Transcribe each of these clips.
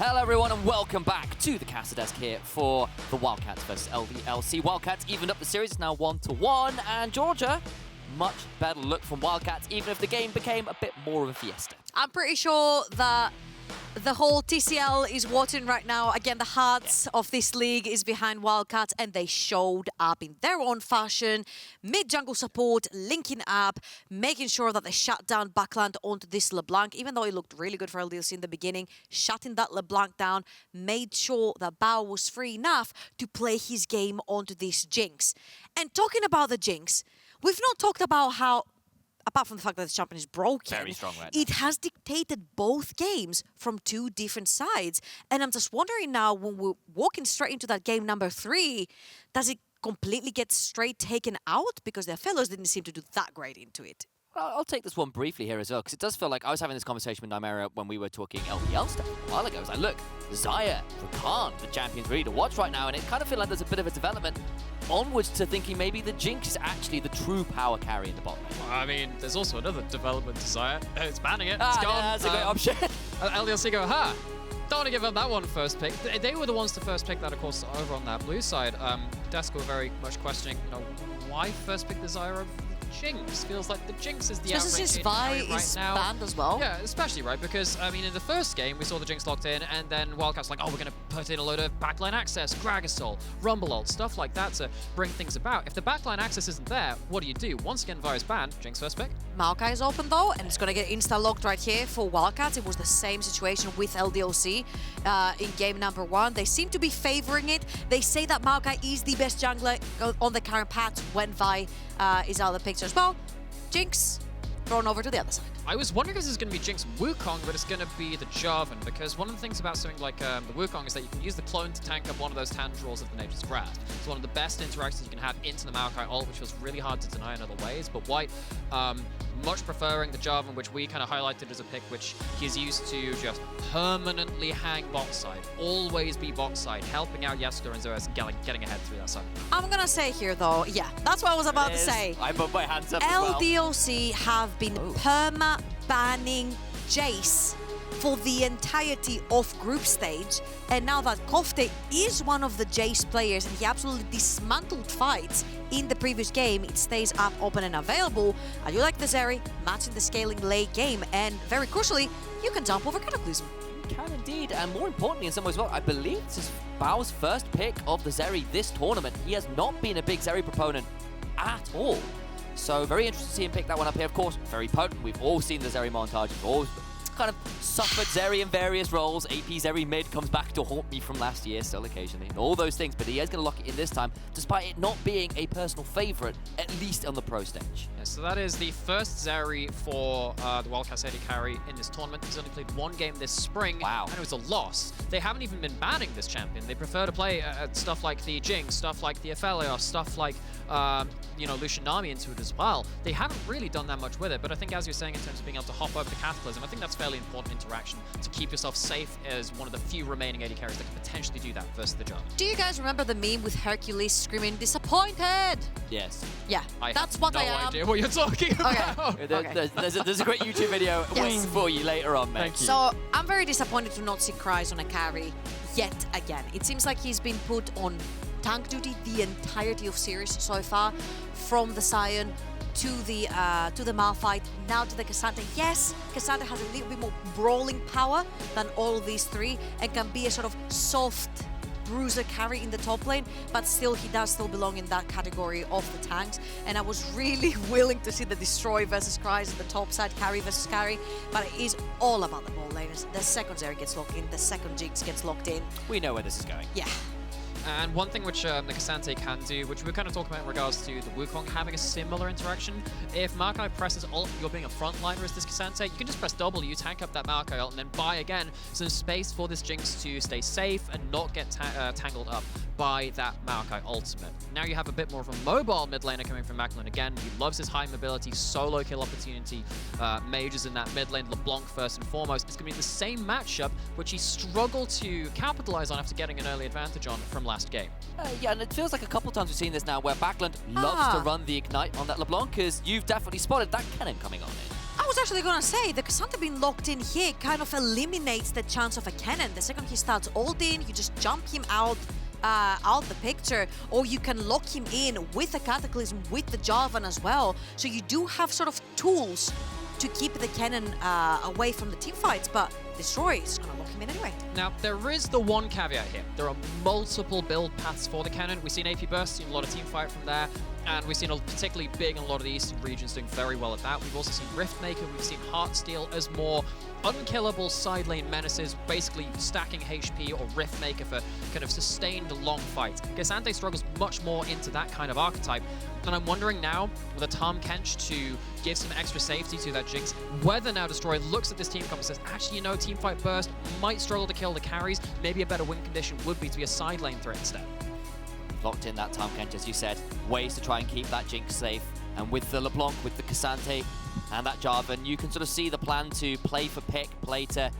Hello everyone and welcome back to the Caster Desk here for the Wildcats versus LDLC. Wildcats evened up the series, it's now 1-1, and Georgia, much better look from Wildcats, even if the game became a bit more of a fiesta. I'm pretty sure that the whole TCL is watching right now. Again, the hearts of this league is behind Wildcats, and they showed up in their own fashion. Mid-jungle support, linking up, making sure that they shut down Backlund onto this LeBlanc, even though it looked really good for LDLC in the beginning. Shutting that LeBlanc down, made sure that Bao was free enough to play his game onto this Jinx. And talking about the Jinx, we've not talked about how, apart from the fact that the champion is broken, Very strong right now. It has dictated both games from two different sides. And I'm just wondering now, when we're walking straight into that game number 3, does it completely get straight taken out? Because their fellows didn't seem to do that great into it. Well, I'll take this one briefly here as well, because it does feel like I was having this conversation with Nymeria when we were talking LDL stuff a while ago. I was like, look, Xayah, Rakan, the champions really to watch right now, and it kind of feels like there's a bit of a development onwards to thinking maybe the Jinx is actually the true power carry in the bot lane. I mean, there's also another development to Xayah. It's banning it. It's gone. Yeah, that's a great option. LDLC go, ha! Don't want to give up that one first pick. They were the ones to first pick that, of course, over on that blue side. Desk were very much questioning, why first pick the Xayah over the Jinx? Feels like the Jinx is the outright Since AD Vi carry right is now. banned as well. Yeah, especially, right? Because, I mean, in the first game, we saw the Jinx locked in, and then Wildcats like, oh, we're going to put in a load of backline access, Gragasol, Rumble ult, stuff like that to bring things about. If the backline access isn't there, what do? Once again, Vi is banned. Jinx first pick. Maokai is open though, and it's going to get insta-locked right here for Wildcats. It was the same situation with LDLC in game number 1. They seem to be favoring it. They say that Maokai is the best jungler on the current patch when Vi is out of the picture as well. Jinx thrown over to the other side. I was wondering if this is going to be Jinx Wukong, but it's going to be the Jarvan, because one of the things about something like the Wukong is that you can use the clone to tank up one of those tendrils of the Nature's Wrath. It's one of the best interactions you can have into the Maokai ult, which was really hard to deny in other ways, but White much preferring the Jarvan, which we kind of highlighted as a pick which he's used to just permanently hang bot side, always be bot side, helping out Jeskla and Zoelys getting ahead through that side. I'm going to say here though, yeah, that's what I was about to say. I put my hands up as well. LDLC have been perma-banning Jayce for the entirety of group stage, and now that Kofte is one of the Jayce players and he absolutely dismantled fights in the previous game, it stays up, open and available. I do like the Zeri matching the scaling late game, and very crucially, you can jump over Cataclysm. You can indeed, and more importantly in some ways as well, I believe this is Bao's first pick of the Zeri this tournament. He has not been a big Zeri proponent at all. So very interesting to see him pick that one up here. Of course, very potent. We've all seen the Zeri montage. We've all kind of suffered Zeri in various roles. AP Zeri mid comes back to haunt me from last year still occasionally. All those things, but he is going to lock it in this time, despite it not being a personal favorite, at least on the pro stage. Yeah, so that is the first Zeri for the Wildcats AD carry in this tournament. He's only played one game this spring, and it was a loss. They haven't even been banning this champion. They prefer to play stuff like the Jinx, stuff like the FLICKR, stuff like Lucian Nami into it as well. They haven't really done that much with it, but I think, as you're saying, in terms of being able to hop over the Cataclysm, I think that's fairly important interaction to keep yourself safe as one of the few remaining AD carries that can potentially do that versus the Jarvan. Do you guys remember the meme with Hercules screaming, "Disappointed"? Yes. Yeah, that's what I am. No idea what you're talking about. Okay. There's a great YouTube video waiting for you later on, mate. Thank you. So I'm very disappointed to not see Kryze on a carry yet again. It seems like he's been put on tank duty the entirety of series so far, from the Sion to the Malphite, now to the Cassandra. Yes, Cassandra has a little bit more brawling power than all these three and can be a sort of soft bruiser carry in the top lane, but still he does still belong in that category of the tanks. And I was really willing to see the Destroy versus Kryze, the top side carry versus carry, but it is all about the ball laners. The second Zeri gets locked in, the second Jinx gets locked in. We know where this is going. Yeah. And one thing which the Cassandra can do, which we were kind of talking about in regards to the Wukong having a similar interaction, if Maokai presses ult, you're being a frontliner as this Cassandra, you can just press W, tank up that Maokai ult, and then buy again some space for this Jinx to stay safe and not get tangled up by that Maokai ultimate. Now you have a bit more of a mobile mid laner coming from Backlund again. He loves his high mobility, solo kill opportunity, mages in that mid lane, LeBlanc first and foremost. It's going to be the same matchup which he struggled to capitalize on after getting an early advantage on from last game. Yeah, and it feels like a couple times we've seen this now where Backlund loves to run the Ignite on that LeBlanc, because you've definitely spotted that Kennen coming on in. I was actually gonna say, the Cassandra being locked in here kind of eliminates the chance of a Kennen. The second he starts ulting, you just jump him out the picture, or you can lock him in with the Cataclysm, with the Jarvan as well. So you do have sort of tools to keep the Kennen away from the team fights, but Destroy is gonna lock him in anyway. Now, there is the one caveat here. There are multiple build paths for the Kennen. We've seen AP Burst, seen a lot of team fight from there, and we've seen a particularly big in a lot of the eastern regions doing very well at that. We've also seen Riftmaker, we've seen Heartsteel as more unkillable side lane menaces, basically stacking HP or Riftmaker for kind of sustained long fights. Cassandra struggles much more into that kind of archetype, and I'm wondering now, with a Tahm Kench to give some extra safety to that Jinx, whether now Destroy looks at this team comp and says, actually, you know, Teamfight Burst might struggle to kill the carries, maybe a better win condition would be to be a side lane threat instead. Locked in that Tahm Kench, as you said, ways to try and keep that Jinx safe, and with the LeBlanc, with the Cassandra, and that Jarvan, you can sort of see the plan to play for pick, play to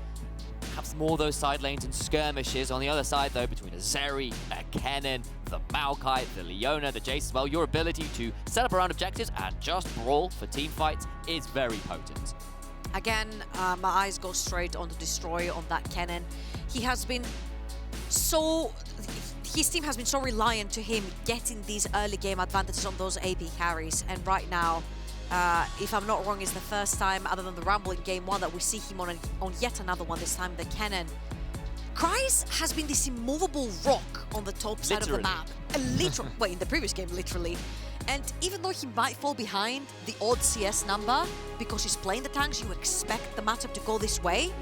perhaps more of those side lanes and skirmishes. On the other side, though, between a Zeri, a Kennen, the Maokai, the Leona, the Jayce as well, your ability to set up around objectives and just brawl for team fights is very potent. Again, my eyes go straight on the Destroy on that Kennen. He has been so... His team has been so reliant to him getting these early game advantages on those AP carries, and right now, if I'm not wrong, it's the first time, other than the Rumble in Game 1, that we see him on yet another one, this time the Kennen. Kryze has been this immovable rock on the top side of the map. Well, in the previous game, literally. And even though he might fall behind the odd CS number, because he's playing the tanks, you expect the matchup to go this way.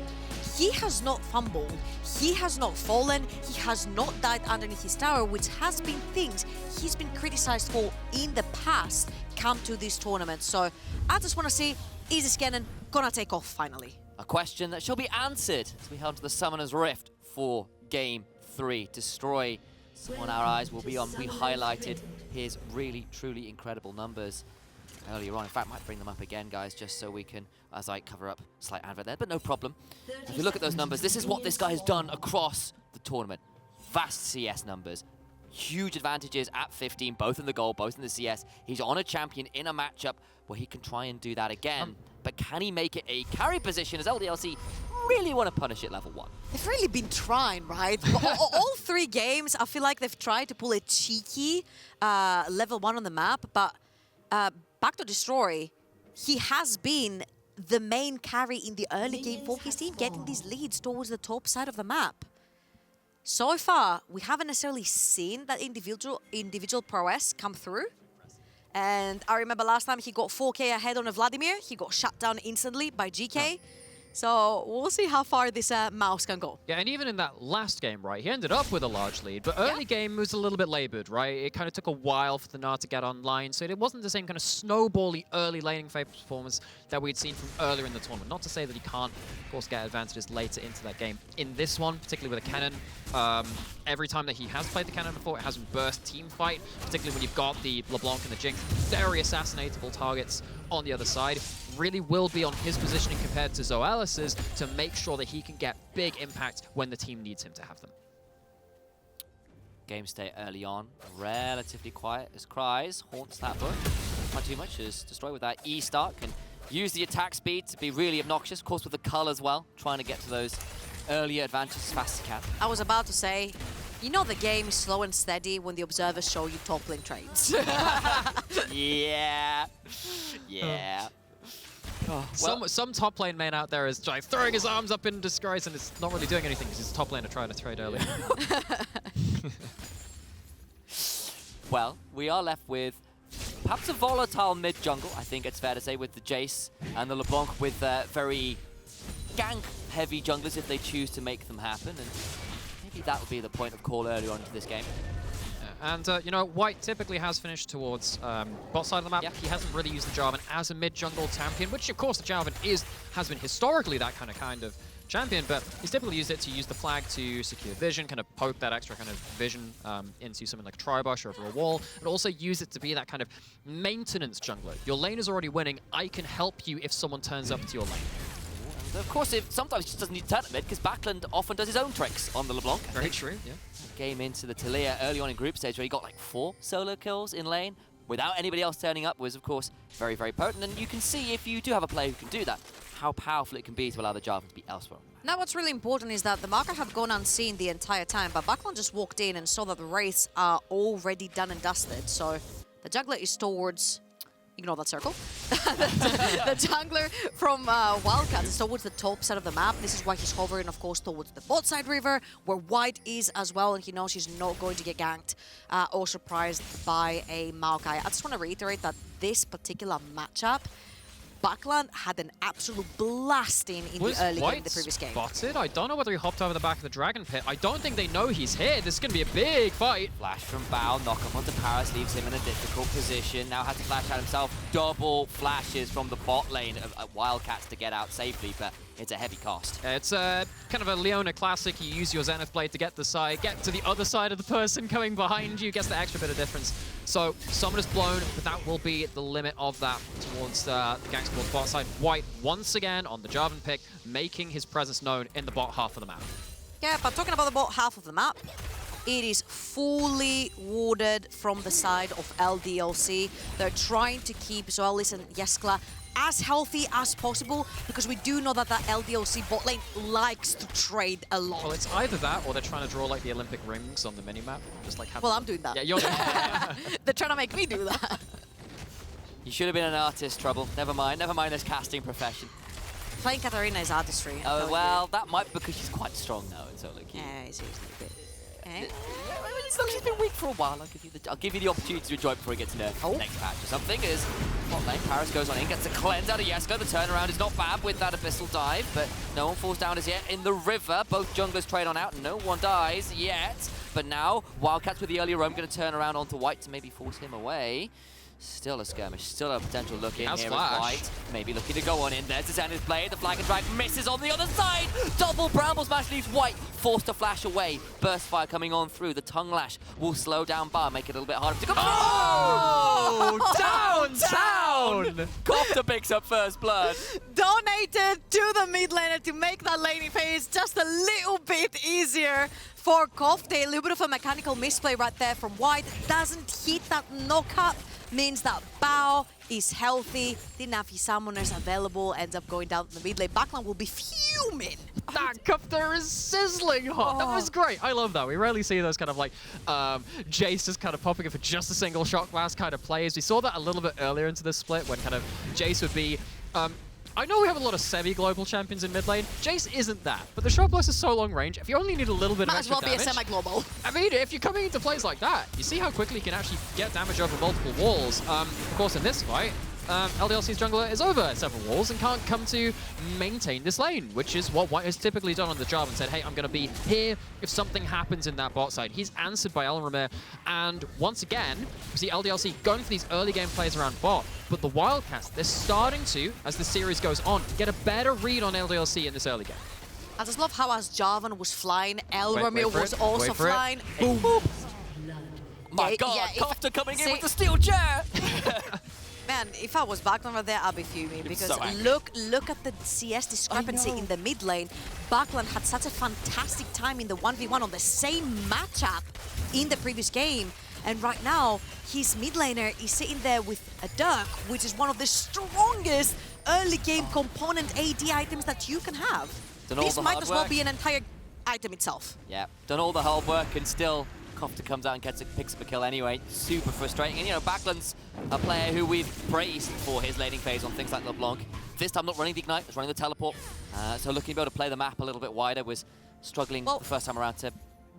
He has not fumbled, he has not fallen, he has not died underneath his tower, which has been things he's been criticized for in the past come to this tournament. So I just want to see, is this Kennen gonna take off finally? A question that shall be answered as we head on to the Summoner's Rift for Game 3. Destroy, someone our eyes will be on. We highlighted his really, truly incredible numbers earlier on. In fact, might bring them up again, guys, just so we can, as I cover up, slight advert there, but no problem. If you look at those numbers, this is what this guy has done across the tournament. Vast CS numbers. Huge advantages at 15, both in the goal, both in the CS. He's on a champion in a matchup where he can try and do that again. But can he make it a carry position, as LDLC really want to punish it level 1? They've really been trying, right? all 3 games, I feel like they've tried to pull a cheeky level 1 on the map, but back to Destroy, he has been the main carry in the early game for his team, getting these leads towards the top side of the map. So far, we haven't necessarily seen that individual prowess come through. And I remember last time he got 4K ahead on a Vladimir, he got shut down instantly by GK. So we'll see how far this mouse can go. Yeah, and even in that last game, right, he ended up with a large lead, but early game was a little bit labored, right? It kind of took a while for the Gnar to get online, so it wasn't the same kind of snowbally early laning phase performance that we'd seen from earlier in the tournament. Not to say that he can't, of course, get advantages later into that game. In this one, particularly with a Kennen, every time that he has played the Kennen before, it has been burst team fight, particularly when you've got the LeBlanc and the Jinx, very assassinatable targets on the other side. Really will be on his positioning compared to Zoelys's to make sure that he can get big impact when the team needs him to have them. Game state early on, relatively quiet as Kryze haunts that book. Not too much as Destroy with that E start can use the attack speed to be really obnoxious, of course with the cull as well, trying to get to those earlier advantages as fast as he can. I was about to say, you know the game is slow and steady when the observers show you top lane trades. Yeah. Oh, well. Some top lane main out there is like throwing his arms up in disgrace and it's not really doing anything because he's top laner trying to trade early. Well, we are left with perhaps a volatile mid-jungle, I think it's fair to say, with the Jayce and the LeBlanc with very gank-heavy junglers if they choose to make them happen. And maybe that would be the point of call earlier on into this game. And, you know, White typically has finished towards bot side of the map. He hasn't really used the Jarvan as a mid-jungle champion, which, of course, the Jarvan has been historically that kind of champion, but he's typically used it to use the flag to secure vision, kind of poke that extra kind of vision into something like a Tribush or over a wall, and also use it to be that kind of maintenance jungler. Your lane is already winning. I can help you if someone turns up to your lane. And of course, sometimes he just doesn't need to turn at mid, because Backlund often does his own tricks on the LeBlanc. Very true, yeah. Game into the Talia early on in group stage where he got like 4 solo kills in lane. without anybody else turning up was, of course, very, very potent. And you can see if you do have a player who can do that, how powerful it can be to allow the Jarvan to be elsewhere. Now what's really important is that the Maokai have gone unseen the entire time, but Backlund just walked in and saw that the Wraiths are already done and dusted. So the jungler is towards... Ignore that circle. The jungler from Wildcats is towards the top side of the map. This is why he's hovering, of course, towards the bot side river, where White is as well, and he knows he's not going to get ganked or surprised by a Maokai. I just want to reiterate that this particular matchup, Backlund had an absolute blasting in the early game of the previous game. Spotted? I don't know whether he hopped over the back of the Dragon Pit. I don't think they know he's here. This is going to be a big fight. Flash from Bao, knock up onto Parus, leaves him in a difficult position. Now has to flash out himself. Double flashes from the bot lane of Wildcats to get out safely, but it's a heavy cost. It's kind of a Leona classic. You use your Zenith Blade to get to the other side of the person coming behind you, gets the extra bit of difference. So Summon is blown, but that will be the limit of that towards the Gangster bot side. White once again on the Jarvan pick, making his presence known in the bot half of the map. Yeah, but talking about the bot half of the map, it is fully warded from the side of LDLC. They're trying to keep Zoelys and Jeskla as healthy as possible, because we do know that that LDLC bot lane likes to trade a lot. Well, it's either that or they're trying to draw like the Olympic rings on the minimap. Just like well, I'm doing that. Yeah, you're doing that. They're trying to make me do that. You should have been an artist, Trouble. Never mind this casting profession. Playing Katarina is artistry. Oh, well, that might be because she's quite strong now in solo queue. Yeah, it's a bit. Eh? Look, she's been weak for a while. I'll give you the opportunity to enjoy it before it gets nerfed next patch or something. Is bot lane, Parus goes on in, gets a cleanse out of Jeskla. The turnaround is not bad with that Abyssal dive, but no one falls down as yet. In the river, both junglers trade on out. No one dies yet. But now, Wildcats with the early roam going to turn around onto White to maybe force him away. Still a skirmish, still a potential look in here with White. Maybe looking to go on in. There's the Zenith Blade, the flag and drag misses on the other side. Double Bramble Smash leaves White forced to flash away. Burst Fire coming on through. The Tongue Lash will slow down Bar, make it a little bit harder to go. Oh! Downtown! Kofte picks up first blood. Donated to the mid laner to make that laning phase just a little bit easier for Kofte. A little bit of a mechanical misplay right there from White. Doesn't hit that knockup. Means that Bao is healthy, didn't have his summoners available, ends up going down to the mid lane. Backlund will be fuming. That Kofte is sizzling hot. That was great. I love that. We rarely see those kind of like Jayce just kind of popping in for just a single shot blast kind of plays. We saw that a little bit earlier into this split when kind of Jayce would be I know we have a lot of semi-global champions in mid lane. Jayce isn't that, but the shot blast is so long range. If you only need a little bit of extra damage... Might as well be a semi-global. I mean, if you're coming into plays like that, you see how quickly you can actually get damage over multiple walls. Of course, in this fight, LDLC's jungler is over several walls and can't come to maintain this lane, which is what White has typically done on the job and said, hey, I'm going to be here if something happens in that bot side. He's answered by Elramir, and once again, we see LDLC going for these early game plays around bot, but the Wildcats, they're starting to, as the series goes on, get a better read on LDLC in this early game. I just love how as Jarvan was flying, Elramir was also flying. Boom. Boom. My God, Kofte coming in with the steel chair. Man, if I was Backlund right there, I'd be fuming, because so look at the CS discrepancy in the mid lane. Backlund had such a fantastic time in the 1v1 on the same matchup in the previous game, and right now his mid laner is sitting there with a Dirk, which is one of the strongest early game component AD items that you can have. This might as well be an entire item itself. Yeah, done all the hard work and still Kofte comes out and picks up a kill anyway. Super frustrating. And, you know, Backlund's a player who we've praised for his laning phase on things like LeBlanc. This time not running the Ignite, was running the Teleport. So looking to be able to play the map a little bit wider, was struggling the first time around to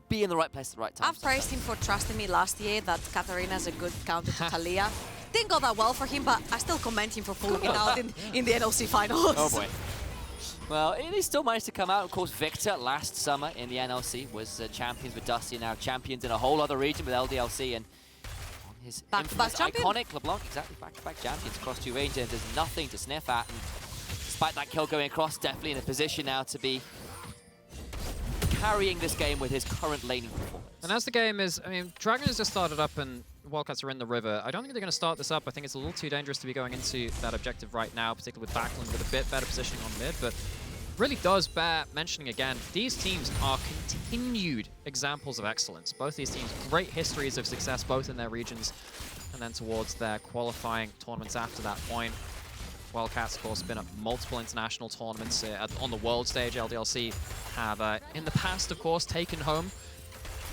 be in the right place at the right time. I've praised him for trusting me last year that Katarina's a good counter to Talia. Didn't go that well for him, but I still commend him for pulling it out in the NLC finals. Oh boy. Well, he still managed to come out. Of course, Victor last summer in the NLC was champions with Dusty, now champions in a whole other region with LDLC, and his iconic LeBlanc, exactly, back-to-back champions across two regions. And there's nothing to sniff at, and despite that kill going across, definitely in a position now to be carrying this game with his current laning performance. And as the game is, I mean, Dragon has just started up and Wildcats are in the river. I don't think they're going to start this up. I think it's a little too dangerous to be going into that objective right now, particularly with Backlund with a bit better positioning on mid, but really does bear mentioning again, these teams are continued examples of excellence. Both these teams, great histories of success, both in their regions. and then towards their qualifying tournaments after that point. Wildcats, of course, been at multiple international tournaments on the world stage. LDLC have, in the past, of course, taken home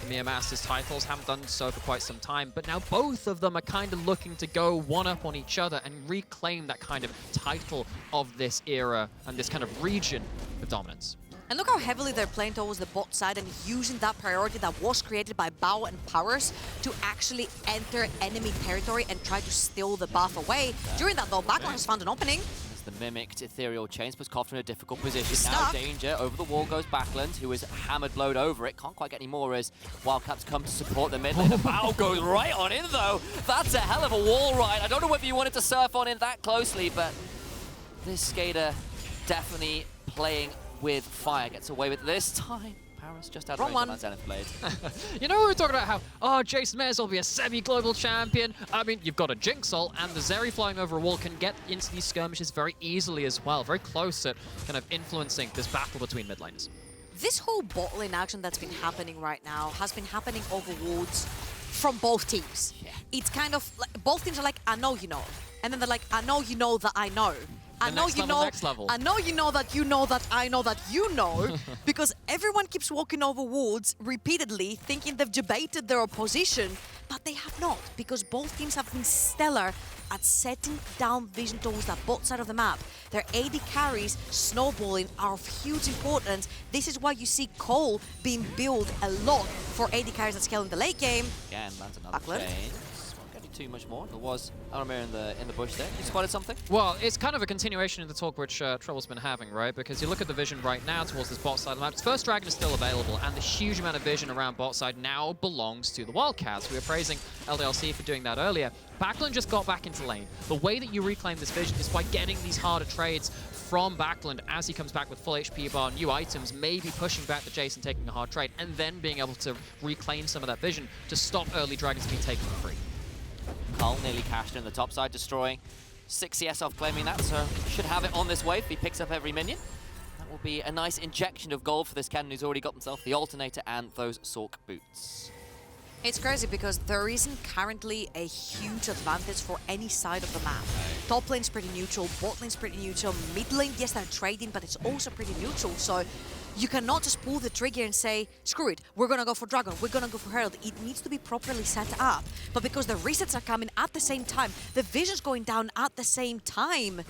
the EMEA Masters titles, haven't done so for quite some time, but now both of them are kind of looking to go one-up on each other and reclaim that kind of title of this era and this kind of region of dominance. And look how heavily they're playing towards the bot side and using that priority that was created by Bao and Parus to actually enter enemy territory and try to steal the buff away. During that though, Backlund has found an opening. As the mimicked ethereal chains puts Kofte in a difficult position. He's Now stuck. danger, over the wall goes Backlund, who is hammered blowed over it. Can't quite get any more as Wildcats come to support the mid lane. Bao goes right on in though. That's a hell of a wall ride. I don't know whether you wanted to surf on in that closely, but this skater definitely playing with fire. Gets away with it this time. Parus just out of range on that Zenith Blade. You know, we were talking about how, oh, Jayce may as well be a semi-global champion. I mean, you've got a Jinx ult, and the Zeri flying over a wall can get into these skirmishes very easily as well. Very close at kind of influencing this battle between mid laners. This whole bot lane action that's been happening right now has been happening over wards from both teams. Yeah. It's kind of like, both teams are like, I know you know. And then they're like, I know you know that I know. I know you know. Next level. I know you know that you know that I know that you know, because everyone keeps walking over wards repeatedly, thinking they've debated their opposition, but they have not, because both teams have been stellar at setting down vision towards that bot side of the map. Their AD carries snowballing are of huge importance. This is why you see Cole being built a lot for AD carries that scale in the late game. Again, lands another Backlund. chain. Won't get too much more. There was Elramir in the bush there. You spotted something? Well, it's kind of a continuation of the talk which Trouble's been having, right? Because you look at the vision right now towards this bot side of the map. First Dragon is still available, and the huge amount of vision around bot side now belongs to the Wildcats. We were praising LDLC for doing that earlier. Backlund just got back into lane. The way that you reclaim this vision is by getting these harder trades from Backlund as he comes back with full HP bar, new items, maybe pushing back the Jayce and taking a hard trade, and then being able to reclaim some of that vision to stop early Dragons being taken for free. Cole nearly cashed in the top side, destroying 6 CS off claiming that, so should have it on this wave. He picks up every minion. That will be a nice injection of gold for this Kennen, who's already got himself the alternator and those Sork boots. It's crazy because there isn't currently a huge advantage for any side of the map. Top lane's pretty neutral, bot lane's pretty neutral, mid lane, yes, they're trading, but it's also pretty neutral. So you cannot just pull the trigger and say, screw it, we're gonna go for Dragon, we're gonna go for Herald. It needs to be properly set up. But because the resets are coming at the same time, the vision's going down at the same time,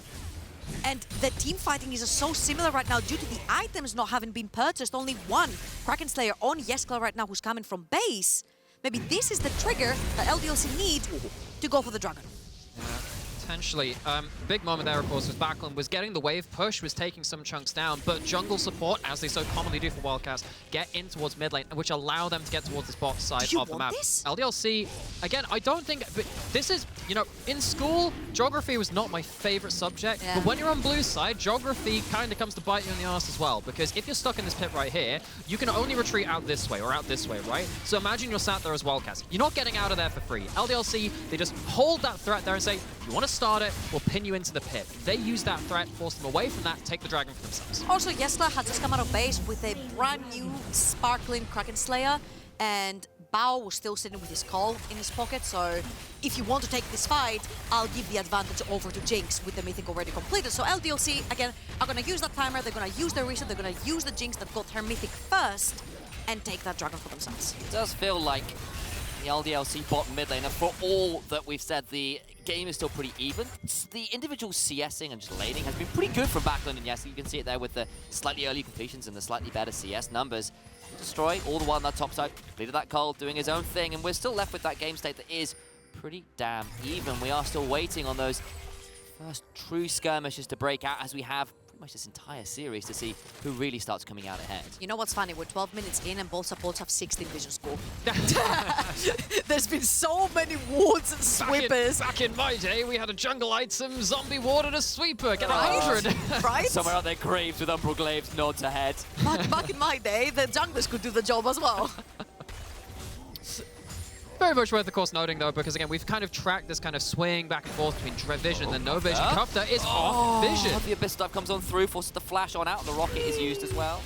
and the team fighting is so similar right now due to the items not having been purchased. Only one Kraken Slayer on Jeskla right now who's coming from base. Maybe this is the trigger that LDLC need to go for the Dragon. Potentially. Big moment there, of course, was Backlund was getting the wave push, was taking some chunks down, but jungle support, as they so commonly do for Wildcats, get in towards mid lane, which allow them to get towards this bot side of the map. This? LDLC, again, I don't think, but this is, you know, in school, geography was not my favorite subject, but when you're on blue side, geography kind of comes to bite you in the ass as well, because if you're stuck in this pit right here, you can only retreat out this way or out this way, right? So imagine you're sat there as Wildcats. You're not getting out of there for free. LDLC, they just hold that threat there and say, you want to start it, we'll pin you into the pit. They use that threat, force them away from that, take the Dragon for themselves. Also, Jeskla has just come out of base with a brand new sparkling Kraken Slayer, and Bao was still sitting with his call in his pocket, so if you want to take this fight, I'll give the advantage over to Jinx with the Mythic already completed. So LDLC, again, are going to use that timer, they're going to use the reset, they're going to use the Jinx that got her Mythic first, and take that Dragon for themselves. It does feel like the LDLC bot mid laner, for all that we've said, the game is still pretty even. The individual CSing and just laning has been pretty good from Backlund, and yes, you can see it there with the slightly early completions and the slightly better CS numbers. Destroy all the while on that top side, completed that Cole, doing his own thing, and we're still left with that game state that is pretty damn even. We are still waiting on those first true skirmishes to break out, as we have pretty much this entire series, to see who really starts coming out ahead. You know what's funny? We're 12 minutes in and both supports have 16 vision score. There's been so many wards and sweepers. Back in my day, we had a jungle item, zombie ward, and a sweeper. Get 100. Right? Somewhere out there, graves with umbral glaives, nods ahead. Back in my day, the junglers could do the job as well. Very much worth, of course, noting, though, because, again, we've kind of tracked this kind of swing back and forth between vision and then no vision. Kofte is off vision. The Abyss Dive comes on through, forces the flash on out, and the rocket is used as well.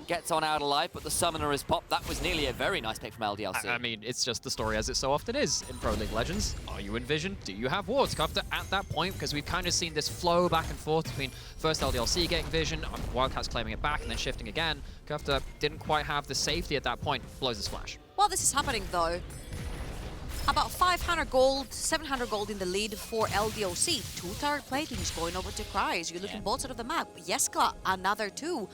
gets on out alive, but the Summoner is popped. That was nearly a very nice pick from LDLC. I mean, it's just the story as it so often is in Pro League Legends. Are you in Vision? Do you have wards? Kofte at that point, because we've kind of seen this flow back and forth between first LDLC getting Vision, Wildcats claiming it back, and then shifting again. Kofte didn't quite have the safety at that point, blows his flash. While this is happening though, about 500 gold, 700 gold in the lead for LDOC. 2 turret platings going over to Kryze. You're looking both sides of the map. Jeskla, another 2.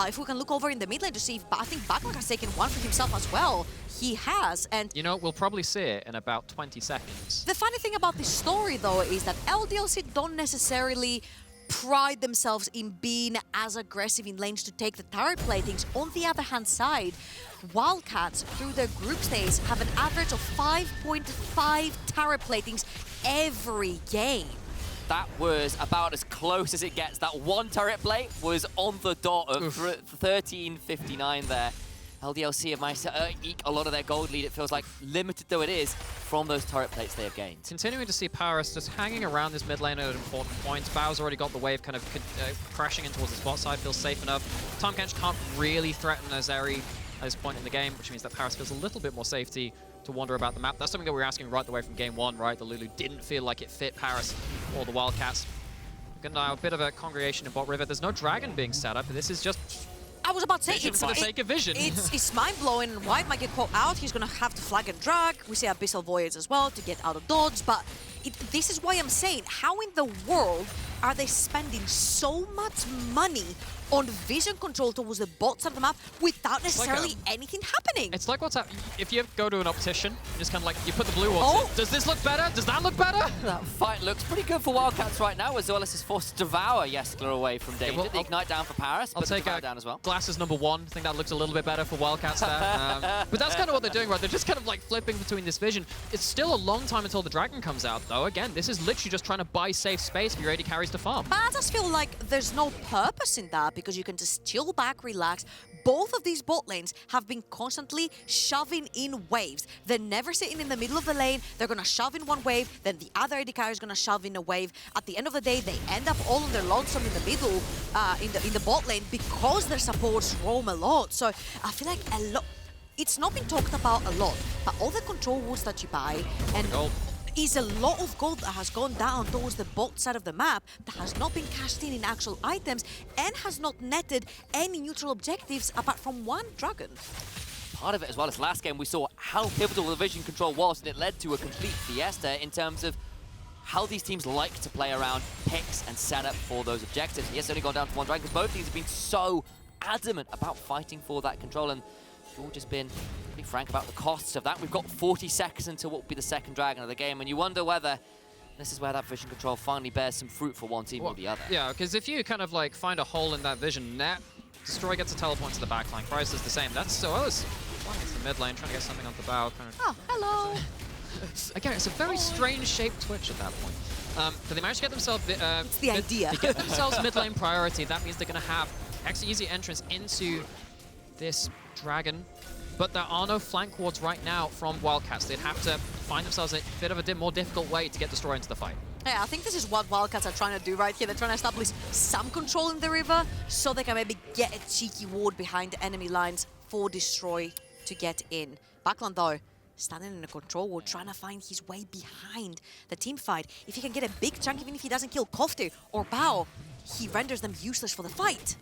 If we can look over in the mid lane to see if I think Backlund has taken one for himself as well. He has, and you know, we'll probably see it in about 20 seconds. The funny thing about this story though is that LDLC don't necessarily pride themselves in being as aggressive in lanes to take the turret platings. On the other hand side, Wildcats, through their group stage, have an average of 5.5 turret platings every game. That was about as close as it gets. That one turret plate was on the dot of 13:59 there. LDLC have managed to eke a lot of their gold lead. It feels like, limited though it is, from those turret plates they have gained. Continuing to see Parus just hanging around this mid lane at an important point. Bow's already got the wave kind of crashing in towards the spot side, feels safe enough. Tahm Kench can't really threaten a Zeri at this point in the game, which means that Parus feels a little bit more safety to wander about the map. That's something that we were asking right the way from game 1, right? The Lulu didn't feel like it fit Parus or the Wildcats. Now a bit of a congregation in bot river. There's no dragon being set up. This is just I was about to say, Vision for the sake of Vision. It's mind-blowing. White might get caught out. He's going to have to flag and drag. We see Abyssal Voyage as well to get out of dodge. But this is why I'm saying, how in the world are they spending so much money on vision control towards the bot side of the map without necessarily anything happening? It's like what's happening. If you go to an optician, you just kind of like, you put the blue ones in. Does this look better? Does that look better? That fight looks pretty good for Wildcats right now, as Zoelys is forced to devour Jeskla away from danger. Well, the Ignite down for Parus, I'll but the take Devour down as well. Glasses number 1. I think that looks a little bit better for Wildcats there. But that's kind of what they're doing, right? They're just kind of like flipping between this vision. It's still a long time until the dragon comes out, though. Again, this is literally just trying to buy safe space for your AD carries to farm. But I just feel like there's no purpose in that because you can just chill back, relax. Both of these bot lanes have been constantly shoving in waves. They're never sitting in the middle of the lane. They're going to shove in one wave, then the other AD carry is going to shove in a wave. At the end of the day, they end up all on their lonesome in the middle, in the bot lane, because their supports roam a lot. So I feel like a lot. It's not been talked about a lot, but all the control wards that you buy and is a lot of gold that has gone down towards the bot side of the map that has not been cashed in actual items and has not netted any neutral objectives apart from one dragon. Part of it as well as last game, we saw how pivotal the vision control was, and it led to a complete fiesta in terms of how these teams like to play around picks and set up for those objectives. Yes, only gone down to one dragon because both teams have been so adamant about fighting for that control, and George has been pretty frank about the costs of that. We've got 40 seconds until what will be the second dragon of the game, and you wonder whether this is where that vision control finally bears some fruit for one team or the other. Yeah, because if you kind of like find a hole in that vision net, Destroy gets a teleport to the backline. Kryze does the same. That's Zoelys flying into the mid lane, trying to get something off the bow. Kind of. Oh, hello. Again, it's a very strange shaped Twitch at that point. But they managed to get themselves it's the idea. They get themselves mid lane priority. That means they're going to have easy entrance into this dragon, but there are no flank wards right now from Wildcats. They'd have to find themselves a bit of a more difficult way to get Destroy into the fight. Yeah, I think this is what Wildcats are trying to do right here. They're trying to establish some control in the river so they can maybe get a cheeky ward behind the enemy lines for Destroy to get in. Backlund, though, standing in a control ward, trying to find his way behind the team fight. If he can get a big chunk, even if he doesn't kill Kofte or Bao, he renders them useless for the fight.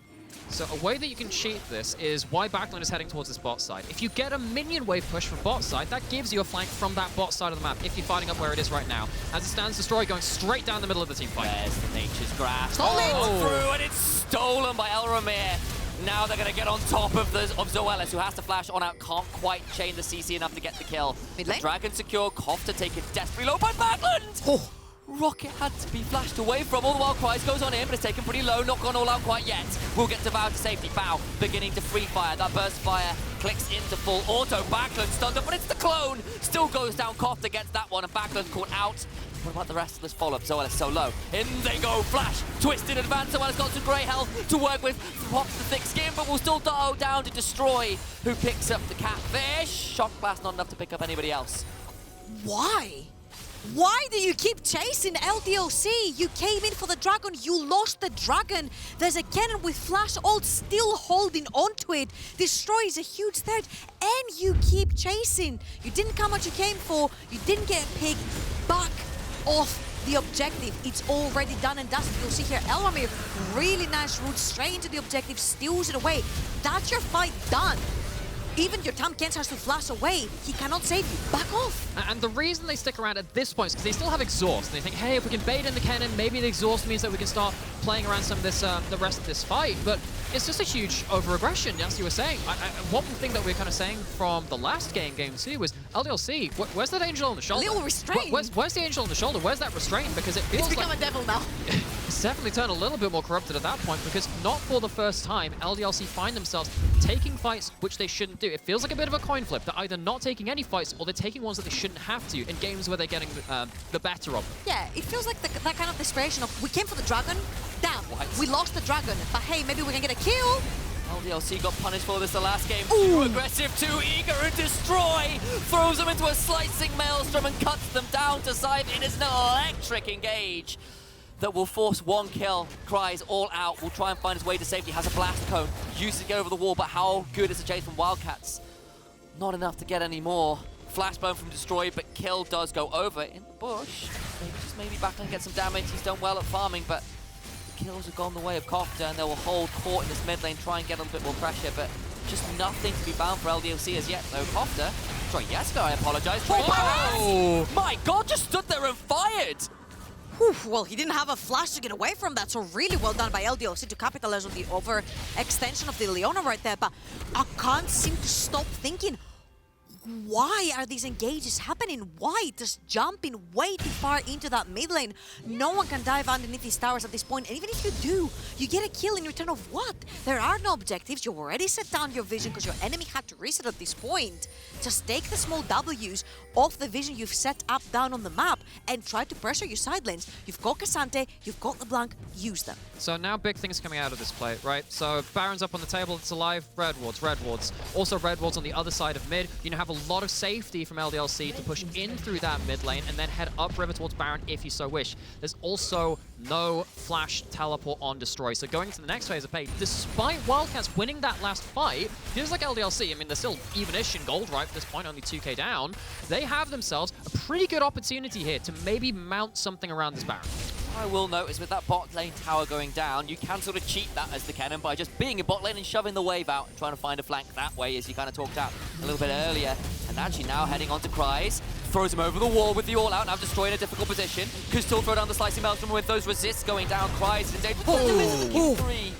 So a way that you can cheat this is why Backlund is heading towards this bot side. If you get a minion wave push from bot side, that gives you a flank from that bot side of the map if you're fighting up where it is right now. As it stands, Destroy going straight down the middle of the team fight. There's the Nature's Grasp. Stolen! Through, and it's stolen by Elramir. Now they're going to get on top of Zoelys, who has to flash on out, can't quite chain the CC enough to get the kill. Mid lane. Dragon secure, Kofte taken desperately low by Backlund! Oh. Rocket had to be flashed away from. All the while Kryze goes on in, but it's taken pretty low, not gone all out quite yet. We'll get devoured to safety. Bao beginning to free fire. That burst fire clicks into full auto. Backlund stunned up, but it's the clone. Still goes down. Kofte gets that one, and Backlund caught out. What about the rest of this follow-up? Zoelys so low. In they go. Flash. Twist in advance. Zoelys got some great health to work with. Pops the thick skin, but will still go down to Destroy, who picks up the catfish. Shock blast not enough to pick up anybody else. Why? Why do you keep chasing LDLC? You came in for the dragon, you lost the dragon. There's a Kennen with flash ult still holding onto it. Destroy is a huge threat, and you keep chasing. You didn't come what you came for, you didn't get picked. Back off the objective. It's already done and dusted. You'll see here Elramir, really nice route straight into the objective, steals it away. That's your fight done. Even your Tahm Kench has to flash away. He cannot save you. Back off. And the reason they stick around at this point is because they still have exhaust. And they think, hey, if we can bait in the Kennen, maybe the exhaust means that we can start playing around some of this, the rest of this fight. But it's just a huge over-aggression, as you were saying. One thing that we were kind of saying from the last game 2, was LDLC, where's that angel on the shoulder? A little restraint. Where's the angel on the shoulder? Where's that restraint? Because it feels it's become a devil now. It's definitely turned a little bit more corrupted at that point, because not for the first time, LDLC find themselves taking fights which they shouldn't do. It feels like a bit of a coin flip. They're either not taking any fights, or they're taking ones that they shouldn't have to in games where they're getting the better of them. Yeah, it feels like that kind of desperation of, we came for the dragon, damn, we lost the dragon, but hey, maybe we can get a kill. LDLC got punished for this the last game. Ooh. Too aggressive, too eager, and Destroy throws them into a slicing maelstrom and cuts them down to side. It is an electric engage that will force one kill. Kryze all out, will try and find his way to safety, has a blast cone, uses to get over the wall, but how good is the chase from Wildcats? Not enough to get any more. Flashbone from Destroy, but kill does go over in the bush. Maybe back and get some damage. He's done well at farming, but the kills have gone the way of Kofte, and they will hold court in this mid lane, try and get a little bit more pressure, but just nothing to be found for LDLC as yet, though. Kofte, sorry, Jeskla, I apologize. Oh! My God, just stood there and fired! Whew, well, he didn't have a flash to get away from that, so really well done by LDLC to capitalize on the overextension of the Leona right there, but I can't seem to stop thinking, why are these engages happening? Why? Just jumping way too far into that mid lane. No one can dive underneath these towers at this point, and even if you do, you get a kill in return of what? There are no objectives. You already set down your vision because your enemy had to reset at this point. Just take the small W's off the vision you've set up down on the map and try to pressure your side lanes. You've got K'Sante, you've got LeBlanc, use them. So now big things coming out of this play, right? So Baron's up on the table, it's alive, red wards. Also red wards on the other side of mid. You have a lot of safety from LDLC to push in through that mid lane and then head upriver towards Baron if you so wish. There's also no flash teleport on Destroy. So going into the next phase of play, despite Wildcats winning that last fight, feels like LDLC, I mean, they're still even-ish in gold, right? At this point, only 2k down. They have themselves a pretty good opportunity here to maybe mount something around this Baron. I will notice with that bot lane tower going down, you can sort of cheat that as the Kennen by just being in bot lane and shoving the wave out and trying to find a flank that way, as you kind of talked out a little bit earlier. And actually now heading on to Kryze, throws him over the wall with the all-out, now Destroy in a difficult position. Could still throw down the slicing maelstrom with those resists going down. Kryze is in danger. Ooh. 3.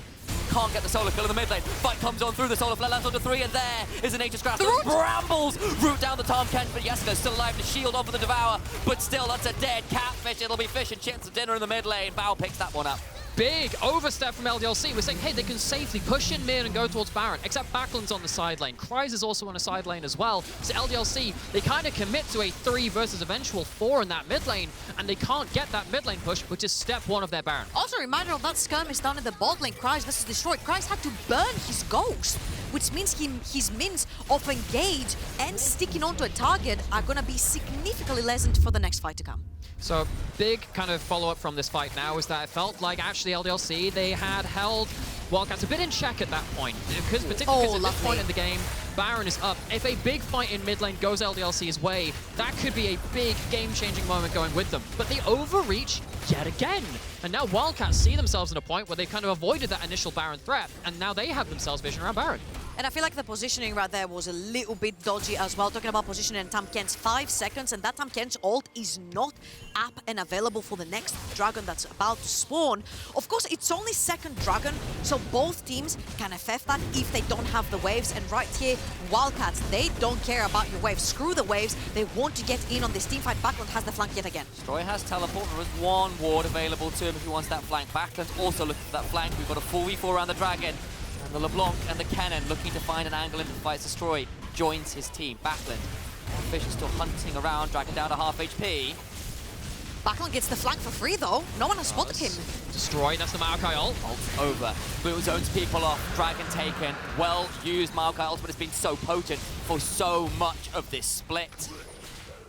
Can't get the solo kill in the mid lane. Fight comes on through the solar flare, lands onto 3, and there is a Nature's Grasp. Brambles root down the Tahm Kench, but Jeskla still alive to shield off of the Devour. But still, that's a dead catfish. It'll be fish and chips for dinner in the mid lane. Bao picks that one up. Big overstep from LDLC. We're saying, hey, they can safely push in mid and go towards Baron, except Backlund's on the side lane. Kryze is also on a side lane as well. So LDLC, they kind of commit to a 3 versus eventual 4 in that mid lane, and they can't get that mid lane push, which is step 1 of their Baron. Also, a reminder of that skirmish down in the bot lane, Kryze versus Destroy. Kryze had to burn his ghost, which means his means of engage and sticking onto a target are going to be significantly lessened for the next fight to come. So big kind of follow-up from this fight now is that it felt like actually LDLC, they had held Wildcats a bit in check at that point. Because particularly because at this point in the game, Baron is up. If a big fight in mid lane goes LDLC's way, that could be a big game-changing moment going with them. But they overreach yet again. And now Wildcats see themselves in a point where they've kind of avoided that initial Baron threat, and now they have themselves vision around Baron. And I feel like the positioning right there was a little bit dodgy as well. Talking about positioning and Tahm Kench, 5 seconds, and that Tahm Kench ult is not up and available for the next dragon that's about to spawn. Of course, it's only second dragon, so both teams can FF that if they don't have the waves. And right here, Wildcats, they don't care about your waves. Screw the waves. They want to get in on this teamfight. Backlund has the flank yet again. Destroy has teleport. There is 1 ward available to him if he wants that flank. Backlund also looking for that flank. We've got a 4v4 around the dragon. And the LeBlanc and the Kennen looking to find an angle into the fight. Destroy joins his team. Backlund. Fish is still hunting around, dragging down to half HP. Backlund gets the flank for free though. No one has spotted him. Destroy, that's the Maokai ult. Ult's over. Blue zones people off. Dragon taken. Well used Maokai ult, but it's been so potent for so much of this split.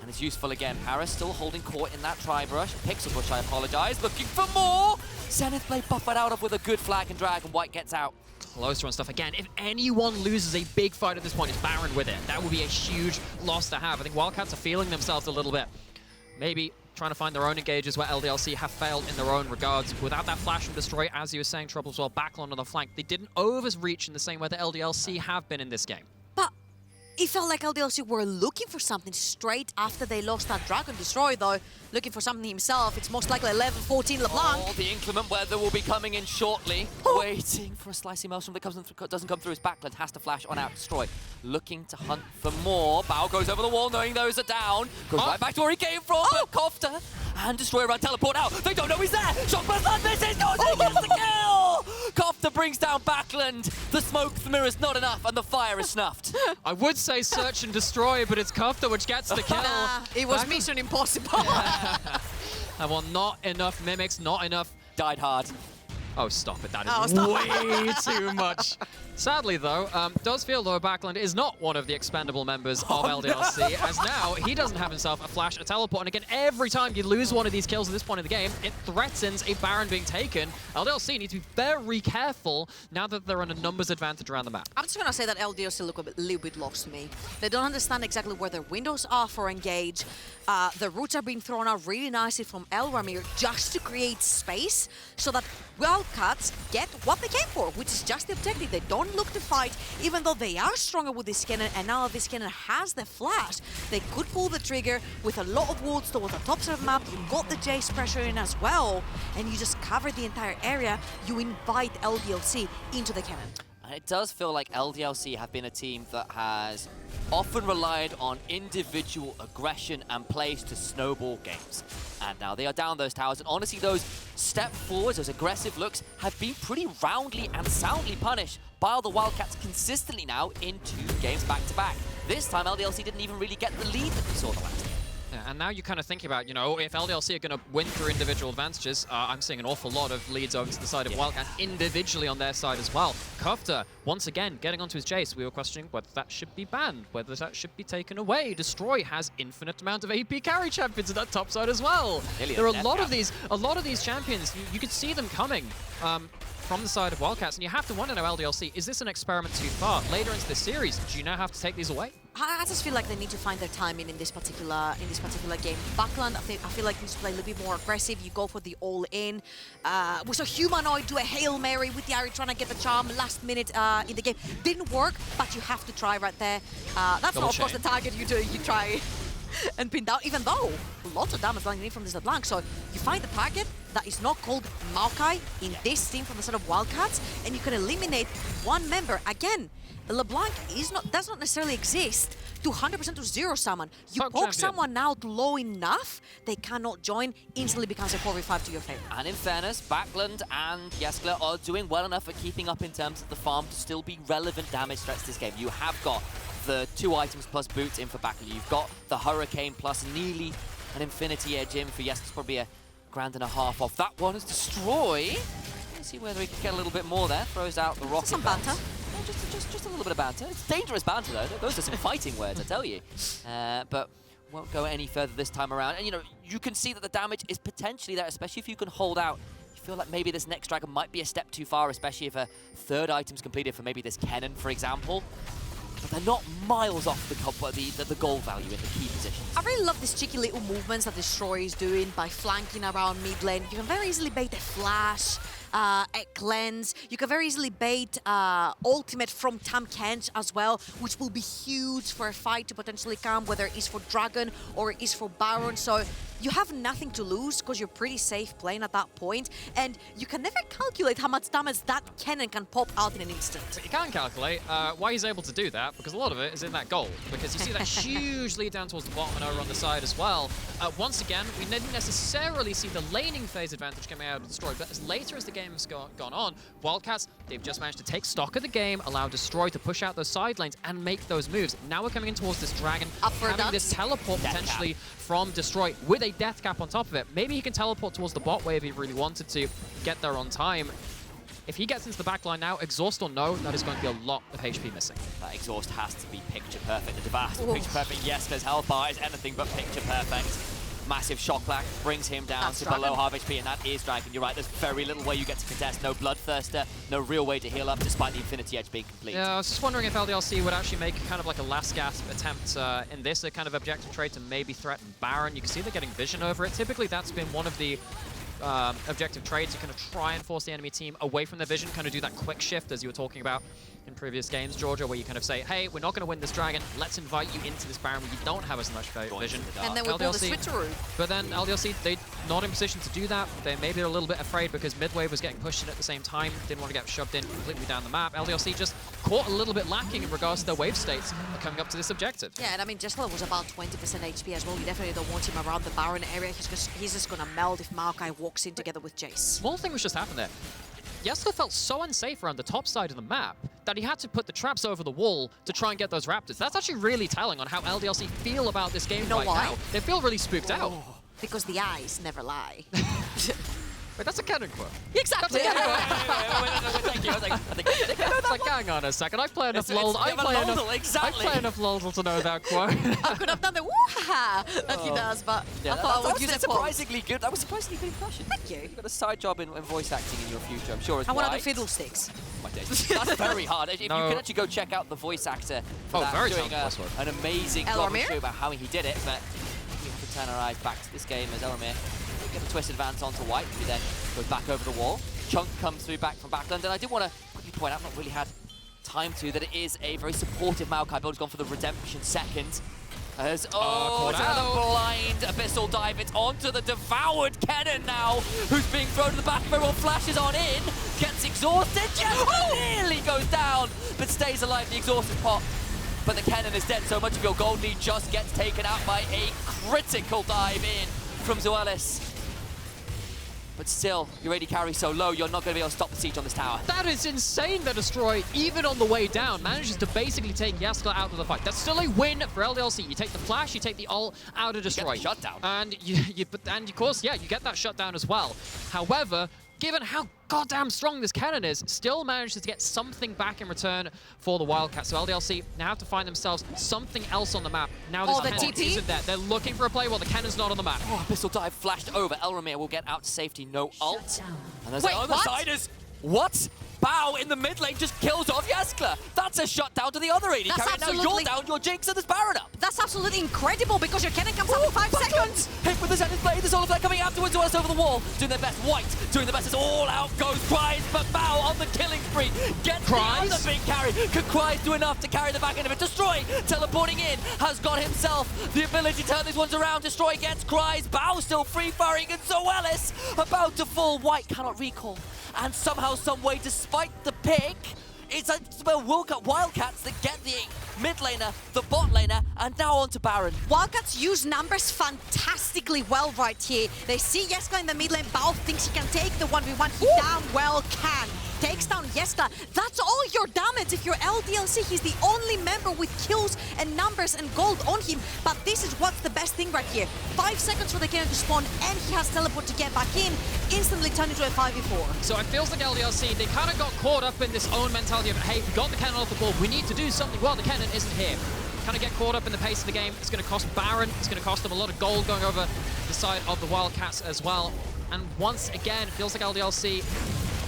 And it's useful again. Parus still holding court in that tri-brush. Pixel Bush, I apologize. Looking for more! Zenith Blade buffered out of with a good flag and drag, and White gets out. Closer on stuff again. If anyone loses a big fight at this point, it's Baron with it. That would be a huge loss to have. I think Wildcats are feeling themselves a little bit. Maybe trying to find their own engages where LDLC have failed in their own regards. Without that flash from Destroy, as you were saying, Trouble as well, Backlund on the flank. They didn't overreach in the same way that LDLC have been in this game. But it felt like LDLC were looking for something straight after they lost that Dragon Destroy, though. Looking for something himself. It's most likely level 14 LeBlanc. Oh, the inclement weather will be coming in shortly. Waiting for a slicing maelstrom that doesn't come through. His Backlund has to flash on out Destroy. Looking to hunt for more. Bao goes over the wall knowing those are down. Goes right back to where he came from. But Kofte and Destroy around teleport out. They don't know he's there. Shockburst on misses. No, he gets the kill. Kofte brings down Backlund. The smoke mirror is not enough and the fire is snuffed. I would say search and destroy, but it's Kofte which gets the kill. Nah, it was Mission Impossible. And well, not enough mimics, not enough. Died hard. Oh, stop it. That is way too much. Sadly, though, does feel though Backlund is not one of the expendable members of LDLC, as now he doesn't have himself a flash, a teleport, and again, every time you lose one of these kills at this point in the game, it threatens a Baron being taken. LDLC need to be very careful now that they're on a numbers advantage around the map. I'm just going to say that LDLC look a little bit lost to me. They don't understand exactly where their windows are for engage. The roots are being thrown out really nicely from Elramir just to create space so that Wildcats get what they came for, which is just the objective. They don't look to fight, even though they are stronger with this Kennen, and now this Kennen has the flash. They could pull the trigger with a lot of wards towards the top side of the map. You've got the Jayce pressure in as well, and you just cover the entire area. You invite LDLC into the Kennen. And it does feel like LDLC have been a team that has often relied on individual aggression and plays to snowball games. And now they are down those towers, and honestly those step forwards, those aggressive looks, have been pretty roundly and soundly punished by the Wildcats consistently now in 2 games back-to-back. This time LDLC didn't even really get the lead that we saw the last game. Yeah, and now you kind of think about, you know, if LDLC are going to win through individual advantages, I'm seeing an awful lot of leads over to the side of Wildcats individually on their side as well. Kofte, once again, getting onto his Jayce. We were questioning whether that should be banned, whether that should be taken away. Destroy has infinite amount of AP carry champions at that top side as well. There are a lot of these champions. You could see them coming. From the side of Wildcats, and you have to wonder now, LDLC, is this an experiment too far? Later into the series, do you now have to take these away? I just feel like they need to find their timing in this particular game. Backlund, I feel like needs to play a little bit more aggressive. You go for the all-in. We saw Humanoid do a Hail Mary with the Ari trying to get the charm last minute in the game. Didn't work, but you have to try right there. That's not, of course, the target you try and pin down, even though lots of damage landing in from this LeBlanc. So you find the target that is not called Maokai in this team from the side of Wildcats, and you can eliminate one member. Again, LeBlanc does not necessarily exist to 100% to zero summon. You poke someone out low enough, they cannot join, instantly becomes a 4v5 to your favor. And in fairness, Backlund and Jeskla are doing well enough at keeping up in terms of the farm to still be relevant damage threats this game. You have got the 2 items plus boots in for Backlund. You've got the Hurricane plus nearly an Infinity Edge in for Jeskla. Probably a $1.5 grand off. That one is Destroy. Let's see whether he can get a little bit more there. Throws out the rocket. Some banter. Just a little bit of banter. It's dangerous banter though. Those are some fighting words, I tell you. But won't go any further this time around. And you know, you can see that the damage is potentially there, especially if you can hold out. You feel like maybe this next dragon might be a step too far, especially if a 3rd item's completed for maybe this Kennen, for example. But they're not miles off the goal value in the key positions. I really love these cheeky little movements that Destroy is doing by flanking around mid lane. You can very easily bait a flash, a cleanse. You can very easily bait ultimate from Tahm Kench as well, which will be huge for a fight to potentially come, whether it's for Dragon or it's for Baron. So you have nothing to lose because you're pretty safe playing at that point, and you can never calculate how much damage that Kennen can pop out in an instant. But you can calculate why he's able to do that, because a lot of it is in that goal, because you see that huge lead down towards the bottom and over on the side as well. Once again, we didn't necessarily see the laning phase advantage coming out of Destroy, but as later as the game has gone on, Wildcats, they've just managed to take stock of the game, allow Destroy to push out those side lanes and make those moves. Now we're coming in towards this dragon, having this teleport potentially from Destroy with a death cap on top of it. Maybe he can teleport towards the bot wave if he really wanted to, get there on time. If he gets into the back line now, exhaust or no, that is going to be a lot of HP missing. That exhaust has to be picture perfect. The Devast, picture perfect. Yes, there's health bar is anything but picture perfect. Massive shock black brings him down to below half HP, and that is Dragon. You're right, there's very little way you get to contest. No Bloodthirster, no real way to heal up despite the Infinity Edge being complete. Yeah, I was just wondering if LDLC would actually make kind of like a last gasp attempt in this, a kind of objective trade to maybe threaten Baron. You can see they're getting vision over it. Typically, that's been one of the objective trades. You kind of try and force the enemy team away from their vision, kind of do that quick shift as you were talking about in previous games, Georgia, where you kind of say, hey, we're not going to win this dragon, let's invite you into this Baron where you don't have as much vision. And then we pull the switcheroo. But then LDLC, they're not in position to do that. They maybe are a little bit afraid because midwave was getting pushed in at the same time, didn't want to get shoved in completely down the map. LDLC just caught a little bit lacking in regards to their wave states coming up to this objective. Yeah, and I mean, Jeskla was about 20% HP as well. You definitely don't want him around the Baron area. He's just going to meld if Maokai walks in together with Jayce. Small thing was just happened there. Jeskla felt so unsafe around the top side of the map that he had to put the traps over the wall to try and get those raptors. That's actually really telling on how LDLC feel about this game right now. They feel really spooked out. Because the eyes never lie. Wait, that's a Kennen quote. Exactly. Wait, thank you. I think It's like, hang on a second, I play enough LOL. I play enough LOL to know that quote. I could have done the woo-ha that he does, but I thought I would use it. Surprisingly good. That was surprisingly good impression. Thank you. You've got a side job in voice acting in your future, I'm sure. As I want to do fiddlesticks. My days. That's very hard. If you can actually go check out the voice actor for that, very doing talented voice work. an amazing job Elramir? to show about how he did it, but we have to turn our eyes back to this game as Elramir get a twist advance onto White, who then goes back over the wall. Chunk comes through back from Backlund, and I did want to quickly point out, I've not really had time to, that it is a very supportive Maokai build. He's gone for the redemption second. As, to the blind abyssal dive, it's onto the devoured Kennen now, who's being thrown to the back. Everyone flashes on in, gets exhausted, just nearly goes down, but stays alive. The exhaust is popped, but the Kennen is dead. So much of your gold lead just gets taken out by a critical dive in from Zoelys. But still, your AD carry so low, you're not going to be able to stop the siege on this tower. That is insane that Destroy, even on the way down, manages to basically take Jeskla out of the fight. That's still a win for LDLC. You take the flash, you take the ult out of Destroy. You get the shutdown. And of course, yeah, you get that shutdown as well. However, given how goddamn strong this Kennen is, still manages to get something back in return for the Wildcats. So LDLC now have to find themselves something else on the map. Now this Kennen isn't there. They're looking for a play while the Kennen's not on the map. Oh, Abyssal Dive flashed over. Elramir will get out to safety, no ult. And there's Wait, other siders. What? Bao in the mid lane just kills off Jeskla. That's a shutdown to the other AD carry. Now you're down, your Jinx, and there's Baron up. That's absolutely incredible because your Kennen comes up in 5 seconds. Hit with the Zenith Blade, the Solar Flare coming afterwards, Zoelys over the wall, doing their best. White doing the best as all out goes Kryze, but Bao on the killing spree gets the other big carry. Can Kryze do enough to carry the back end of it? Destroy, teleporting in, has got himself the ability to turn these ones around. Destroy gets Kryze, Bao still free firing, and Zoelys about to fall. White cannot recall, and somehow, some way, despite the pick, it's a Wildcats that get the mid laner, the bot laner, and now on to Baron. Wildcats use numbers fantastically well right here. They see Jeskla in the mid lane. Bao thinks he can take the 1v1. He damn well can. Takes down Jeskla. That's all your damage. If you're LDLC, he's the only member with kills and numbers and gold on him. But this is what's the best thing right here. 5 seconds for the Kennen to spawn, and he has teleport to get back in. Instantly turn into a 5v4. So it feels like LDLC, they kind of got caught up in this own mentality of, hey, we got the Kennen off the board, we need to do something. Well, the Kennen isn't here. Kind of get caught up in the pace of the game. It's going to cost Baron. It's going to cost them a lot of gold going over the side of the Wildcats as well. And once again, it feels like LDLC,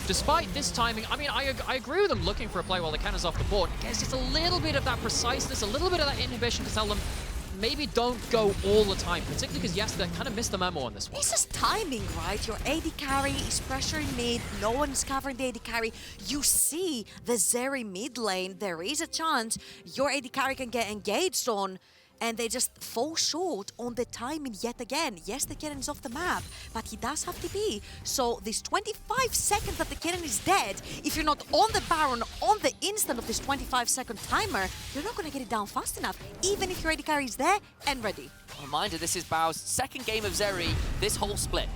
despite this timing, I mean, I agree with them looking for a play while the Kennen's off the board. I guess it's a little bit of that preciseness, a little bit of that inhibition to tell them, maybe don't go all the time, particularly because, yes, they kind of missed the memo on this one. It's just timing, right? Your AD carry is pressuring mid, no one's covering the AD carry. You see the Zeri mid lane, there is a chance your AD carry can get engaged on, and they just fall short on the timing yet again. Yes, the Kennen is off the map, but he does have to be. So this 25 seconds that the Kennen is dead, if you're not on the Baron on the instant of this 25-second timer, you're not going to get it down fast enough, even if your AD carry is there and ready. Reminder, this is Bao's second game of Zeri this whole split.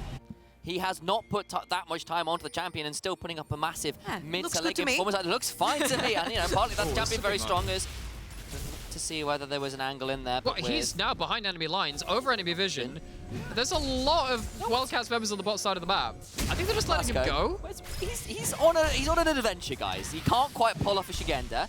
He has not put that much time onto the champion and still putting up a massive mid to late game performance. It looks fine to me, and partly that's champion very strong as to see whether there was an angle in there. Well, But he's now behind enemy lines, over enemy vision. There's a lot of Wildcats members on the bot side of the map. I think they're just letting him go. He's on an adventure, guys. He can't quite pull off a Shigenda.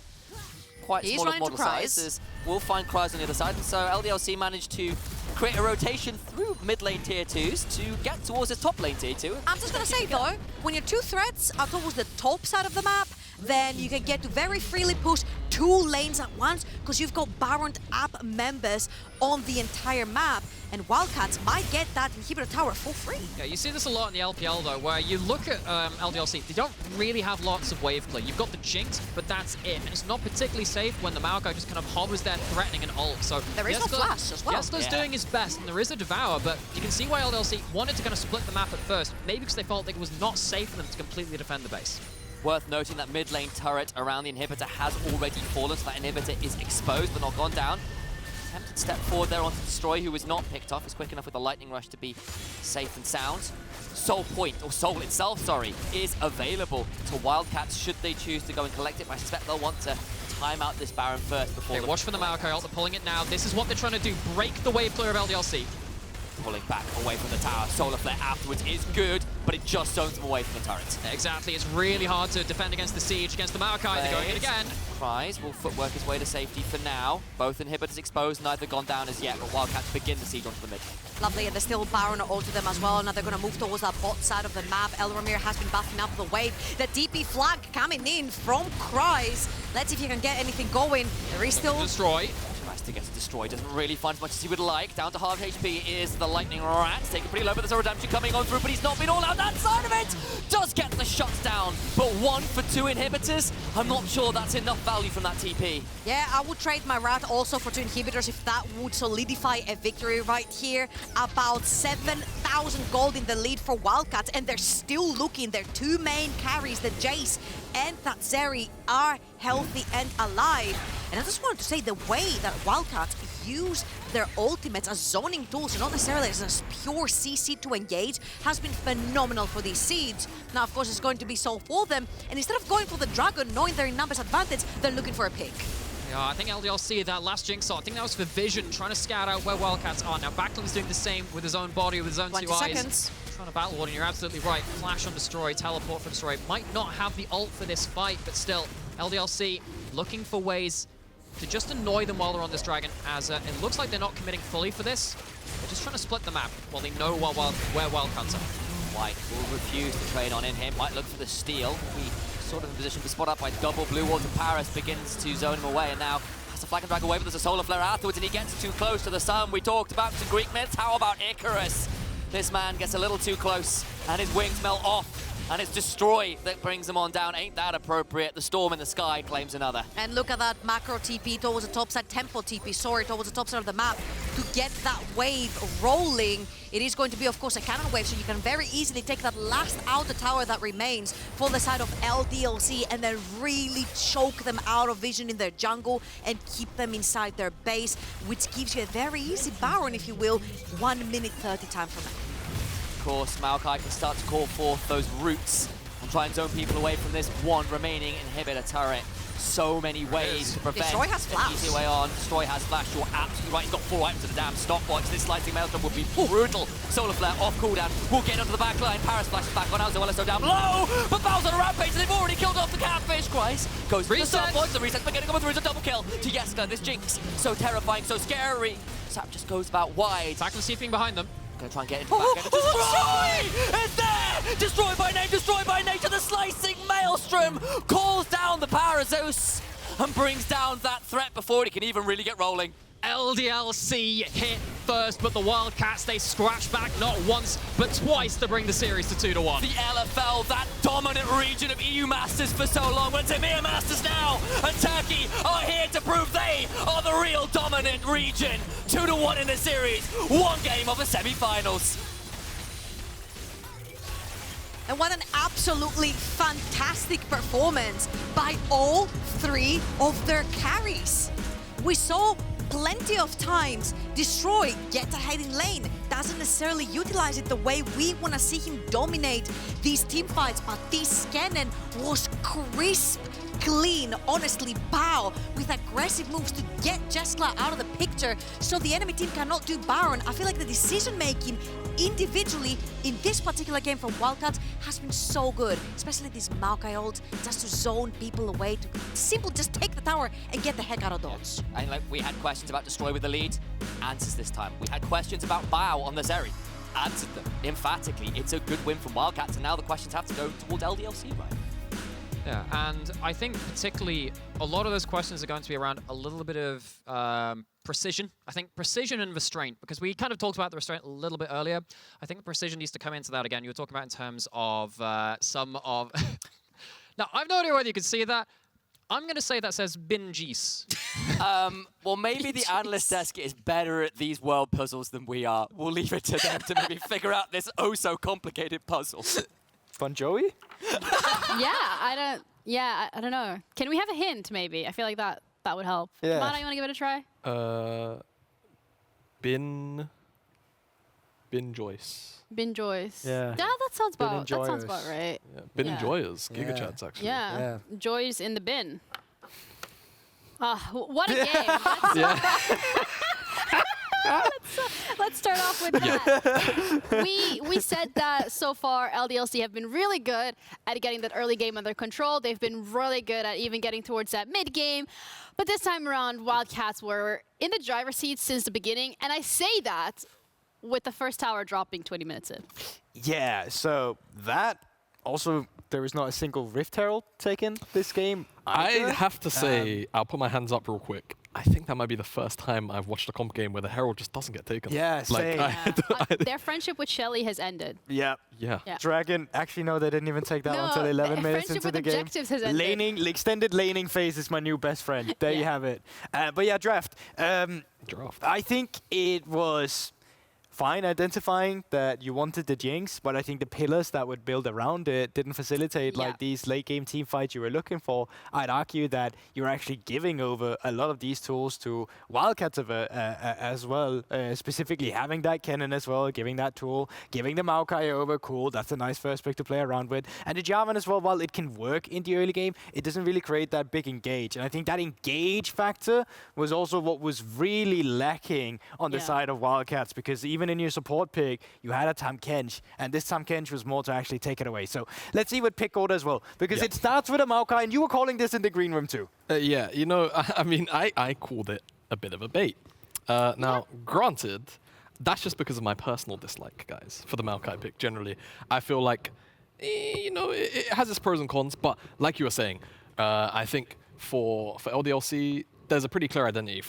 Quite He's small of running to model sizes. We'll find Kryze on the other side, and so LDLC managed to create a rotation through mid lane tier 2s to get towards the top lane tier 2. I'm just gonna say though, when your two threats are towards the top side of the map, then you can get to very freely push 2 lanes at once because you've got Baron app members on the entire map, and Wildcats might get that inhibitor tower for free. Yeah, you see this a lot in the LPL though, where you look at LDLC, they don't really have lots of wave play. You've got the Jinx, but that's it. And it's not particularly safe when the Maokai just kind of hovers there threatening an ult. So There is no flash as well. Jeskala's doing his best, and there is a Devour, but you can see why LDLC wanted to kind of split the map at first. Maybe because they felt like it was not safe for them to completely defend the base. Worth noting that mid lane turret around the inhibitor has already fallen, so that inhibitor is exposed but not gone down. Attempted step forward there onto Destroy, who was not picked off. Is quick enough with the lightning rush to be safe and sound. Soul Point, or Soul itself, sorry, is available to Wildcats should they choose to go and collect it. But I suspect they'll want to time out this Baron first before Okay, watch for the Maokai ult. They're pulling it now. This is what they're trying to do. Break the wave clear of LDLC. pulling back away from the tower. Solar Flare afterwards is good, but it just zones them away from the turret. Exactly, it's really hard to defend against the siege, against the Maokai. They're going in again. Kryze will footwork his way to safety for now. Both inhibitors exposed, neither gone down as yet, but Wildcats begin the siege onto the mid. Lovely, and there's still Baron onto them as well. Now they're going to move towards that bot side of the map. Elramir has been buffing up the wave. The DP flag coming in from Kryze. Let's see if you can get anything going. There is still... Destroy. Tries to get destroyed, doesn't really find as much as he would like. Down to half HP is the Lightning Rat. Taking pretty low, but there's a redemption coming on through, but he's not been all out that side of it. Does get the shots down, but 1 for 2 inhibitors. I'm not sure that's enough value from that TP. Yeah, I would trade my Rat also for 2 inhibitors if that would solidify a victory right here. About 7,000 gold in the lead for Wildcats, and they're still looking. Their 2 main carries, the Jayce and that Zeri, are healthy and alive. And I just wanted to say the way that Wildcats use their ultimates as zoning tools and not necessarily as a pure CC to engage has been phenomenal for these seeds. Now, of course, it's going to be so for them. And instead of going for the Dragon, knowing they're in numbers advantage, they're looking for a pick. Yeah, I think LDLC, that last Jinx shot, I think that was for vision, trying to scout out where Wildcats are. Now, Backlund's doing the same with his own body, with his own 20 2 seconds. eyes. Trying to battle ward, and you're absolutely right. Flash on Destroy, teleport from Destroy. Might not have the ult for this fight, but still, LDLC looking for ways to just annoy them while they're on this Dragon, as it looks like they're not committing fully for this. They're just trying to split the map while they know where Wildcats are. White will refuse to trade on in him. Might look for the steal. We sort of in position to spot up by double blue ward, and Parus begins to zone him away, and now has to flag and drag away, but there's a Solar Flare afterwards, and he gets too close to the sun. We talked about the Greek myths. How about Icarus? This man gets a little too close, and his wings melt off. And it's Destroy that brings him on down. Ain't that appropriate? The Storm in the Sky claims another. And look at that macro TP towards the top side, tempo TP, sorry, towards the top side of the map. To get that wave rolling, it is going to be, of course, a cannon wave, so you can very easily take that last outer tower that remains for the side of LDLC and then really choke them out of vision in their jungle and keep them inside their base, which gives you a very easy Baron, if you will, 1 minute 30 time from now. Of course, Maokai can start to call forth those roots and try and zone people away from this one remaining inhibitor turret. So many ways to prevent Destroy has an flash. easy way on. Destroy has flash. You're absolutely right. He's got 4 items to the damn stopwatch. This slicing maelstrom would be brutal. Solar Flare off cooldown. Will get onto the back line. Parus flashes back on out. Zoelys so down low. But Bow's on a rampage, and they've already killed off the catfish. Kryze goes for the stopwatch. The reset, but getting coming through is a double kill to Jeskla. This Jinx, so terrifying, so scary. Sap just goes about wide. Backlund CPing behind them. Gonna try and get into the back end. Destroy! It's there! Destroy by name to the slicing maelstrom! Calls down the Parazeus and brings down that threat before he can even really get rolling. LDLC hit first, but the Wildcats, they scratch back not once, but twice to bring the series to 2-1. The LFL, that dominant region of EU Masters for so long, when it's EMEA Masters now, and Turkey are here to prove they are the real dominant region. 2-1 in the series, 1 game of the semi-finals. And what an absolutely fantastic performance by all 3 of their carries. We saw plenty of times Destroy get ahead in lane, doesn't necessarily utilize it the way we want to see him dominate these team fights, but this Kennen was crisp clean, honestly, Bao with aggressive moves to get Jeskla out of the picture so the enemy team cannot do Baron. I feel like the decision-making individually in this particular game from Wildcats has been so good, especially this Maokai ult, just to zone people away, to simply just take the tower and get the heck out of dodge. And like we had questions about Destroy with the lead, answers this time. We had questions about Bao on the Zeri, answered them emphatically. It's a good win from Wildcats, and now the questions have to go towards LDLC, right? Yeah, and I think particularly a lot of those questions are going to be around a little bit of precision. I think precision and restraint, because we kind of talked about the restraint a little bit earlier. I think the precision needs to come into that again. You were talking about in terms of some of... Now, I have no idea whether you can see that. I'm going to say that says bin Jayce. Well, maybe the analyst desk is better at these world puzzles than we are. We'll leave it to them to maybe figure out this oh-so-complicated puzzle. Fun Joey? I don't know. Can we have a hint, maybe? I feel like that would help. Yeah. Mana, you want to give it a try? Bin Joyce. Bin Joyce. Yeah. That sounds about Enjoyers. right. Yeah. Bin Yeah. Enjoyers. Giga Yeah. chats, actually. Yeah. Yeah. Joy's in the bin. What a game. Let's start off with that. We said that so far LDLC have been really good at getting that early game under control. They've been really good at even getting towards that mid game. But this time around, Wildcats were in the driver's seat since the beginning. And I say that with the first tower dropping 20 minutes in. Yeah, so that also, there was not a single Rift Herald taken this game either. I have to say, I'll put my hands up real quick. I think that might be the first time I've watched a comp game where the Herald just doesn't get taken. Yeah, same. Their friendship with Shelly has ended. Yeah. Yeah. Yeah. Dragon, actually no, they didn't even take that No, until 11 minutes friendship into with the game. objectives has ended. Laning, extended laning phase is my new best friend. There you Yeah. have it. But yeah, draft. Draft. I think it was fine identifying that you wanted the Jinx, but I think the pillars that would build around it didn't facilitate like these late game team fights you were looking for. I'd argue that you're actually giving over a lot of these tools to Wildcats as well, specifically having that Kennen as well, giving that tool, giving the Maokai over, cool, that's a nice first pick to play around with. And the Jarvan as well, while it can work in the early game, it doesn't really create that big engage. And I think that engage factor was also what was really lacking on the side of Wildcats, because even in your support pick, you had a Tahm Kench, and this Tahm Kench was more to actually take it away. So let's see what pick order as well, because it starts with a Maokai, and you were calling this in the green room too. Yeah, you know, I mean, I called it a bit of a bait. Now, granted, that's just because of my personal dislike, guys, for the Maokai pick generally. I feel like, you know, it has its pros and cons, but like you were saying, I think for LDLC, there's a pretty clear identity.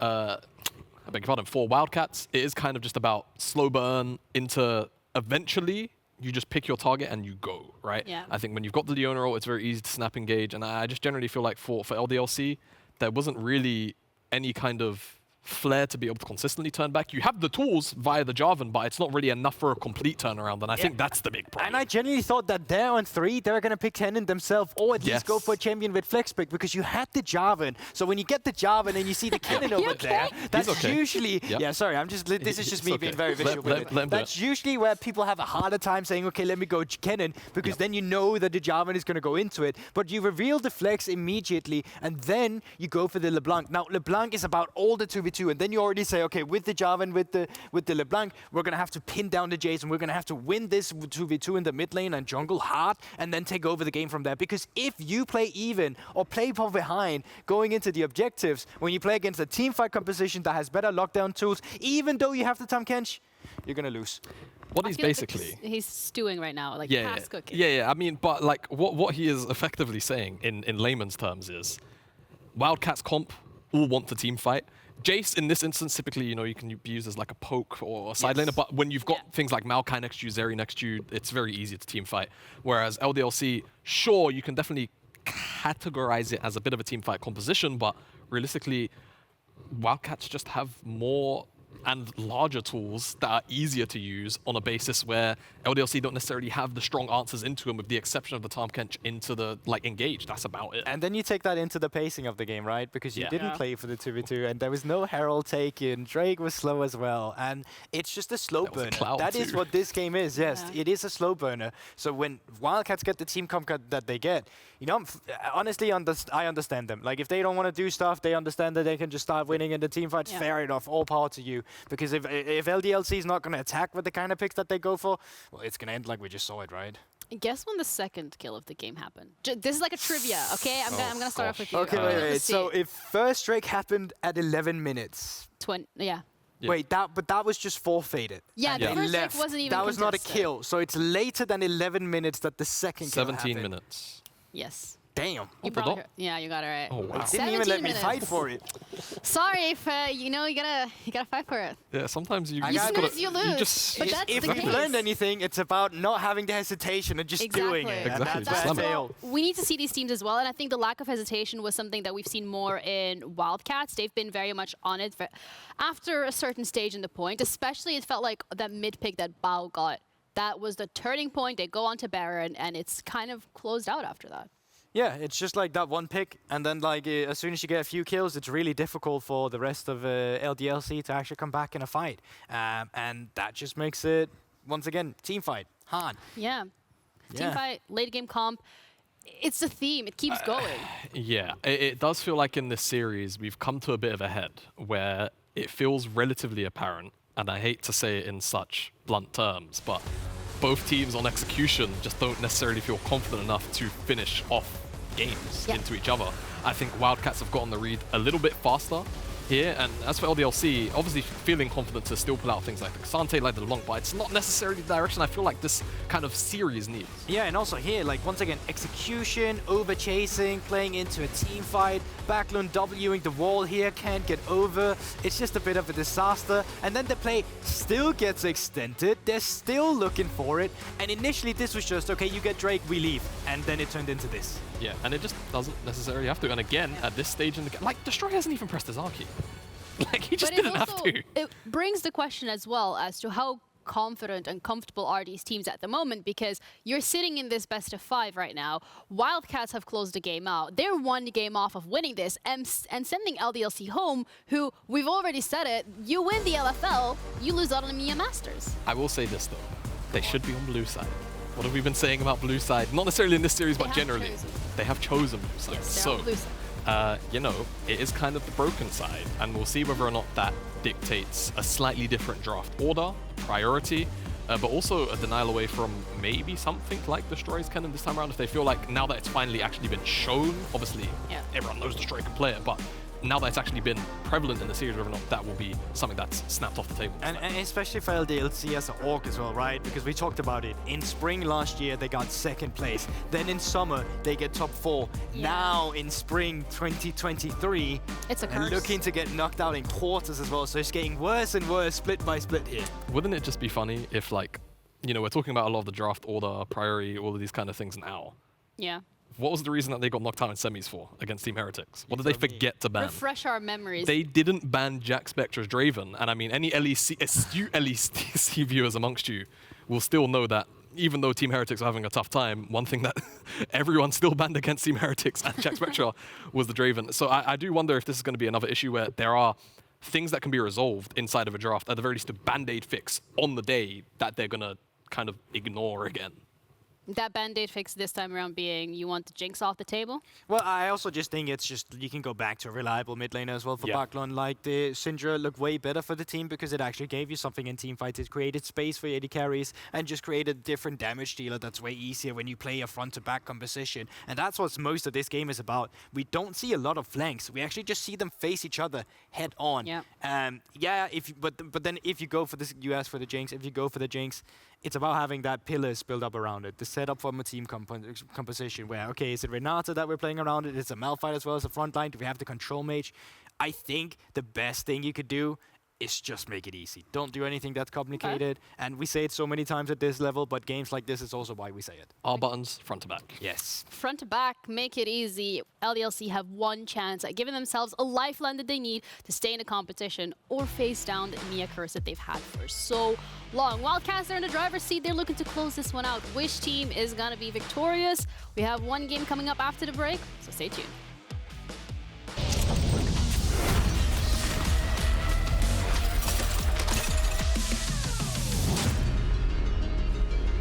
I beg your pardon, for Wildcats, it is kind of just about slow burn into eventually you just pick your target and you go, right? Yeah. I think when you've got the Leona roll, it's very easy to snap engage, and I just generally feel like for LDLC, there wasn't really any kind of flair to be able to consistently turn back. You have the tools via the Jarvan, but it's not really enough for a complete turnaround, and I think that's the big problem. And I genuinely thought that there on 3, they were going to pick Kennen themselves, or at least go for a champion with flex pick, because you had the Jarvan. So when you get the Jarvan and you see the Kennen over there, that's usually... Yeah, sorry, this is just me being very visual with it. That's usually where people have a harder time saying, okay, let me go Kennen, because then you know that the Jarvan is going to go into it. But you reveal the flex immediately, and then you go for the LeBlanc. Now, LeBlanc is about all the 2v2, and then you already say, okay, with the Jarvan, with the LeBlanc, we're going to have to pin down the Jayce, and we're going to have to win this 2v2 in the mid lane and jungle hard, and then take over the game from there. Because if you play even or play from behind going into the objectives, when you play against a team fight composition that has better lockdown tools, even though you have the Tahm Kench, you're going to lose. What he's basically... He's stewing right now, like past cooking. Yeah, I mean, but like what he is effectively saying in layman's terms is Wildcats comp all want the team fight. Jayce, in this instance, typically, you know, you can be used as like a poke or a side laner, but when you've got things like Maokai next to you, Zeri next to you, it's very easy to team fight. Whereas LDLC, sure, you can definitely categorize it as a bit of a team fight composition, but realistically, Wildcats just have more and larger tools that are easier to use on a basis where LDLC don't necessarily have the strong answers into them, with the exception of the Tahm Kench into the engage. That's about it. And then you take that into the pacing of the game, right? Because you didn't play for the 2v2, and there was no Herald taken. Drake was slow as well, and it's just a slow burner. That is what this game is. Yes, it is a slow burner. So when Wildcats get the team comp that they get, you know, honestly, I understand them. Like, if they don't want to do stuff, they understand that they can just start winning in the team fights. Fair enough, all power to you. Because if LDLC is not going to attack with the kind of picks that they go for, well, it's going to end like we just saw it, right? Guess when the second kill of the game happened. this is like a trivia, okay? I'm gonna start off with you. Okay, wait. So if first Drake happened at 11 minutes. Yeah. Wait, but that was just forfeited. Yeah, the first Drake wasn't even That was not a contested. kill. So it's later than 11 minutes that the second kill happened. 17 minutes. Yes. Damn. You probably heard. Yeah, you got it right. Oh, wow. Didn't even let me fight for it. Sorry if you know you gotta fight for it. Yeah, sometimes you You just snooze, gotta, you lose. just, But that's If the we've case. learned anything, it's about not having the hesitation and just doing it. Exactly. And Exactly, that's just where I slam it. failed. We need to see these teams as well, and I think the lack of hesitation was something that we've seen more in Wildcats. They've been very much on it after a certain stage in the point, especially it felt like that mid pick that Bao got. That was the turning point. They go on to Baron, and it's kind of closed out after that. Yeah, it's just like that one pick, and then like as soon as you get a few kills, it's really difficult for the rest of LDLC to actually come back in a fight, and that just makes it once again team fight hard. Yeah. Team fight, late game comp. It's a theme. It keeps going. Yeah, it does feel like in this series we've come to a bit of a head where it feels relatively apparent, and I hate to say it in such blunt terms, but both teams on execution just don't necessarily feel confident enough to finish off games into each other. I think Wildcats have gotten the read a little bit faster here, and as for LDLC, obviously feeling confident to still pull out things like the Kasante, like the LeBlanc, but it's not necessarily the direction I feel like this kind of series needs. Yeah, and also here, like once again, execution, over chasing, playing into a team fight, Backlund Wing the wall here, can't get over. It's just a bit of a disaster. And then the play still gets extended. They're still looking for it. And initially this was just, okay, you get Drake, we leave. And then it turned into this. Yeah, and it just doesn't necessarily have to. And again, at this stage in the game, like, Destroy hasn't even pressed his R key. Like, he just didn't have to. It brings the question as well as to how confident and comfortable are these teams at the moment, because you're sitting in this best of 5 right now. Wildcats have closed the game out. They're one game off of winning this and sending LDLC home, who, we've already said it, you win the LFL, you lose out on the EMEA Masters. I will say this, though. They should be on blue side. What have we been saying about blue side? Not necessarily in this series, but generally. They have chosen blue side. Yes, they're on blue side. You know, it is kind of the broken side, and we'll see whether or not that dictates a slightly different draft order, priority, but also a denial away from maybe something like Destroy's Kennen this time around, if they feel like now that it's finally actually been shown, obviously everyone knows Destroy can play it, but now that it's actually been prevalent in the series, whether or not that will be something that's snapped off the table. And especially for LDLC as an org as well, right? Because we talked about it. In spring last year, they got second place. Then in summer, they get top 4. Yeah. Now in spring 2023, It's a curse. and looking to get knocked out in quarters as well. So it's getting worse and worse, split by split here. Wouldn't it just be funny if, like, you know, we're talking about a lot of the draft order, priority, all of these kind of things now. Yeah. What was the reason that they got knocked out in semis for against Team Heretics? What did they forget to ban? Refresh our memories. They didn't ban Jack Spectra's Draven, and I mean, any astute LEC viewers amongst you will still know that even though Team Heretics are having a tough time, one thing that everyone still banned against Team Heretics and Jack Spectra was the Draven. So I do wonder if this is going to be another issue where there are things that can be resolved inside of a draft, at the very least a band-aid fix on the day, that they're going to kind of ignore again. That band-aid fix this time around being you want the Jinx off the table? Well, I also just think it's just, you can go back to a reliable mid laner as well for Backlund. Like, the Syndra looked way better for the team because it actually gave you something in team fights. It created space for AD carries and just created a different damage dealer that's way easier when you play a front-to-back composition. And that's what most of this game is about. We don't see a lot of flanks. We actually just see them face each other head on. Yeah. But then if you go for this, you ask for the Jinx. If you go for the Jinx, it's about having that pillars build up around it. The setup from a team composition where, okay, is it Renata that we're playing around it? Is it Malphite as well as a front line? Do we have the control mage? I think the best thing you could do is just make it easy. Don't do anything that's complicated. And we say it so many times at this level, but games like this is also why we say it. R buttons, front to back. Yes. Front to back, make it easy. LDLC have one chance at giving themselves a lifeline that they need to stay in the competition or face down the EMEA curse that they've had for so long. Wildcats are in the driver's seat. They're looking to close this one out. Which team is going to be victorious? We have one game coming up after the break, so stay tuned.